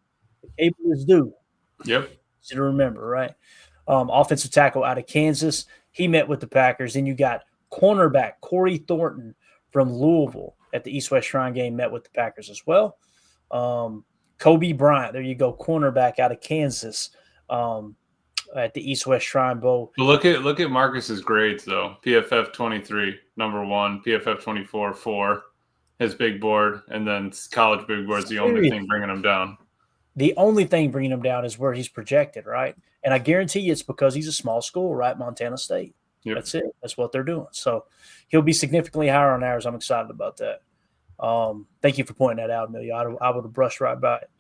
The cable is due. Yep. Easy to remember, right? Offensive tackle out of Kansas. He met with the Packers. Then you got cornerback Corey Thornton from Louisville at the East-West Shrine game, met with the Packers as well. Kobe Bryant, there you go, cornerback out of Kansas at the East-West Shrine Bowl. But look at Marcus's grades, though. PFF 23, number 1. PFF 24, 4. His big board. And then college big board's the only thing bringing him down. The only thing bringing him down is where he's projected, right? And I guarantee you it's because he's a small school, right? Montana State. Yep. That's it. That's what they're doing. So he'll be significantly higher on ours. I'm excited about that. Thank you for pointing that out, Amelia. I would have brushed right by it.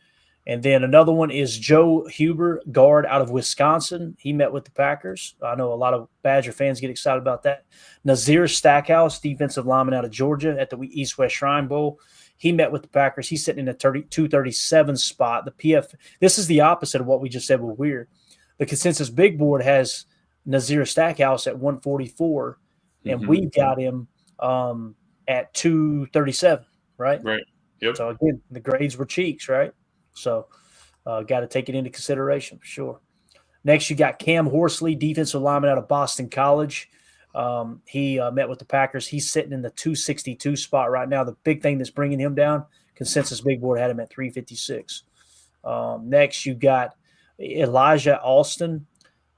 And then another one is Joe Huber, guard out of Wisconsin. He met with the Packers. I know a lot of Badger fans get excited about that. Nazir Stackhouse, defensive lineman out of Georgia at the East-West Shrine Bowl. He met with the Packers. He's sitting in a 237 spot. This is the opposite of what we just said with Weir. The consensus big board has Nazir Stackhouse at 144, and we've got him at 237, right? Right. Yep. So, again, the grades were cheeks, right? So, got to take it into consideration for sure. Next, you got Cam Horsley, defensive lineman out of Boston College. He met with the Packers. He's sitting in the 262 spot right now. The big thing that's bringing him down, consensus big board had him at 356. Next, you got Elijah Alston,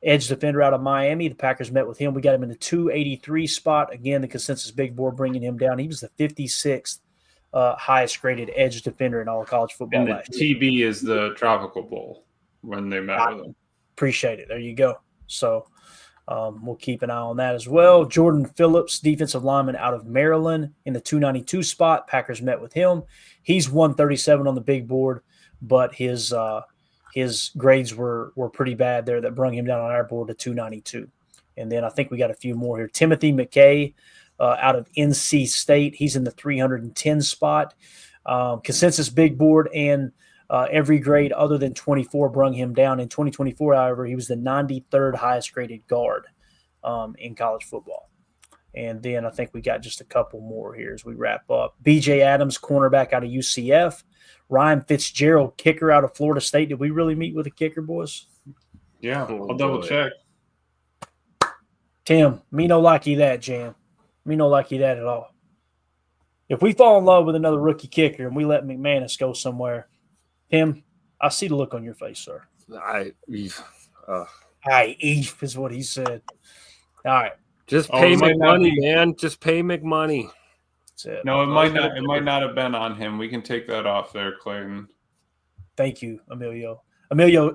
edge defender out of Miami. The Packers met with him. We got him in the 283 spot. Again, the consensus big board bringing him down. He was the 56th highest graded edge defender in all of college football And the last year. TB is the Tropical Bowl when they met with him. Appreciate it. There you go. So we'll keep an eye on that as well. Jordan Phillips, defensive lineman out of Maryland in the 292 spot. Packers met with him. He's 137 on the big board, but his grades were pretty bad there that brung him down on our board to 292. And then I think we got a few more here. Timothy McKay out of NC State. He's in the 310 spot. Consensus big board and every grade other than 24 brung him down. In 2024, however, he was the 93rd highest graded guard in college football. And then I think we got just a couple more here as we wrap up. BJ Adams, cornerback out of UCF. Ryan Fitzgerald, kicker out of Florida State. Did we really meet with a kicker, boys? Yeah, Oh, I'll double boy. check. Tim, me no likey that, Jan. Me no likey that at all. If we fall in love with another rookie kicker and we let McManus go somewhere, Tim, I see the look on your face, sir. I Eef is what he said. All right. just Oh, pay it might not McMoney, be- man. Just pay McMoney. That's it. No, it might not. It might not have been on him. We can take that off there, Clayton. Thank you, Emilio. Emilio,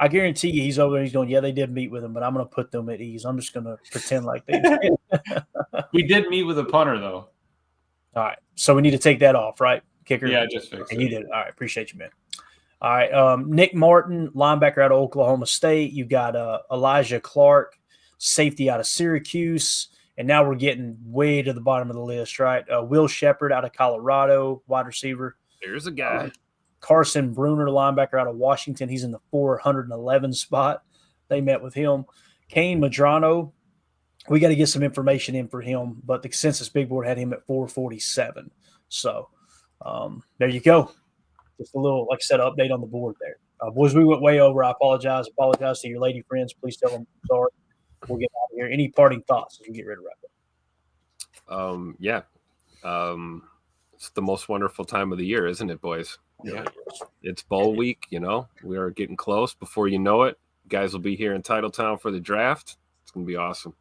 I guarantee you he's over there. He's going, yeah, they did meet with him, but I'm going to put them at ease. I'm just going to pretend like they did. We did meet with a punter though. All right. So we need to take that off, right? Kicker. Yeah, just fix And you it. did. All right. Appreciate you, man. All right. Nick Martin, linebacker out of Oklahoma State. You got Elijah Clark, safety out of Syracuse. And now we're getting way to the bottom of the list, right? Will Shepard out of Colorado, wide receiver. There's a guy. Carson Bruner, linebacker out of Washington. He's in the 411 spot. They met with him. Kane Madrano, we got to get some information in for him, but the consensus big board had him at 447. So there you go. Just a little, like I said, update on the board there. Boys, we went way over. I apologize. Apologize to your lady friends. Please tell them I'm sorry. We'll get out of here. Any parting thoughts as we get ready to wrap up? Yeah. It's the most wonderful time of the year, isn't it, boys? Yeah. It's bowl week, we are getting close. Before you know it, guys will be here in Titletown for the draft. It's going to be awesome.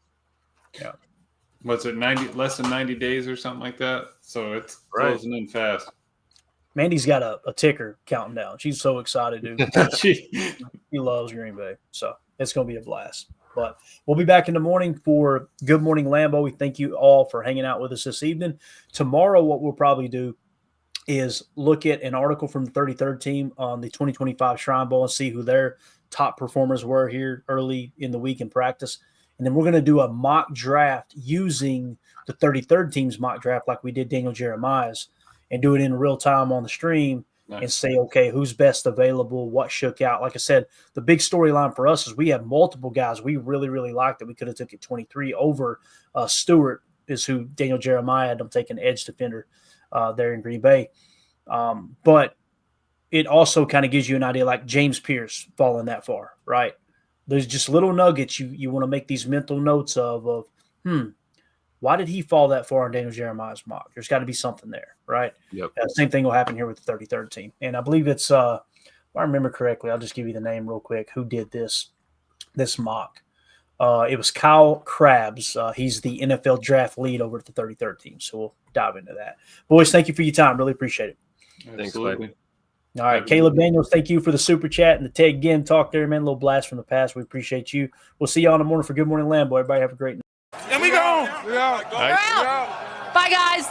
What's it? Less than 90 days or something like that. So it's Right. closing in fast. Mandy's got a ticker counting down. She's so excited, dude. Gee. He loves Green Bay. So it's going to be a blast. But we'll be back in the morning for Good Morning Lambeau. We thank you all for hanging out with us this evening. Tomorrow, what we'll probably do is look at an article from the 33rd team on the 2025 Shrine Bowl and see who their top performers were here early in the week in practice. And then we're going to do a mock draft using the 33rd team's mock draft like we did Daniel Jeremiah's and do it in real time on the stream. Nice. And say, okay, who's best available, what shook out. Like I said, the big storyline for us is we have multiple guys we really, really like that we could have took at 23 over Stewart is who Daniel Jeremiah had them taking edge defender there in Green Bay. But it also kind of gives you an idea like James Pierce falling that far, right? There's just little nuggets you want to make these mental notes of why did he fall that far on Daniel Jeremiah's mock? There's got to be something there, right? Yep. Same thing will happen here with the 33rd team. And I believe it's, if I remember correctly, I'll just give you the name real quick, who did this mock. It was Kyle Krabs. He's the NFL draft lead over at the 33rd team. So we'll dive into that. Boys, thank you for your time. Really appreciate it. Absolutely. All right. Caleb Daniels, thank you for the super chat and the Ted Ginn talk there, man. A little blast from the past. We appreciate you. We'll see you all in the morning for Good Morning Lambeau. Everybody have a great night. And we go. We out. Bye, guys.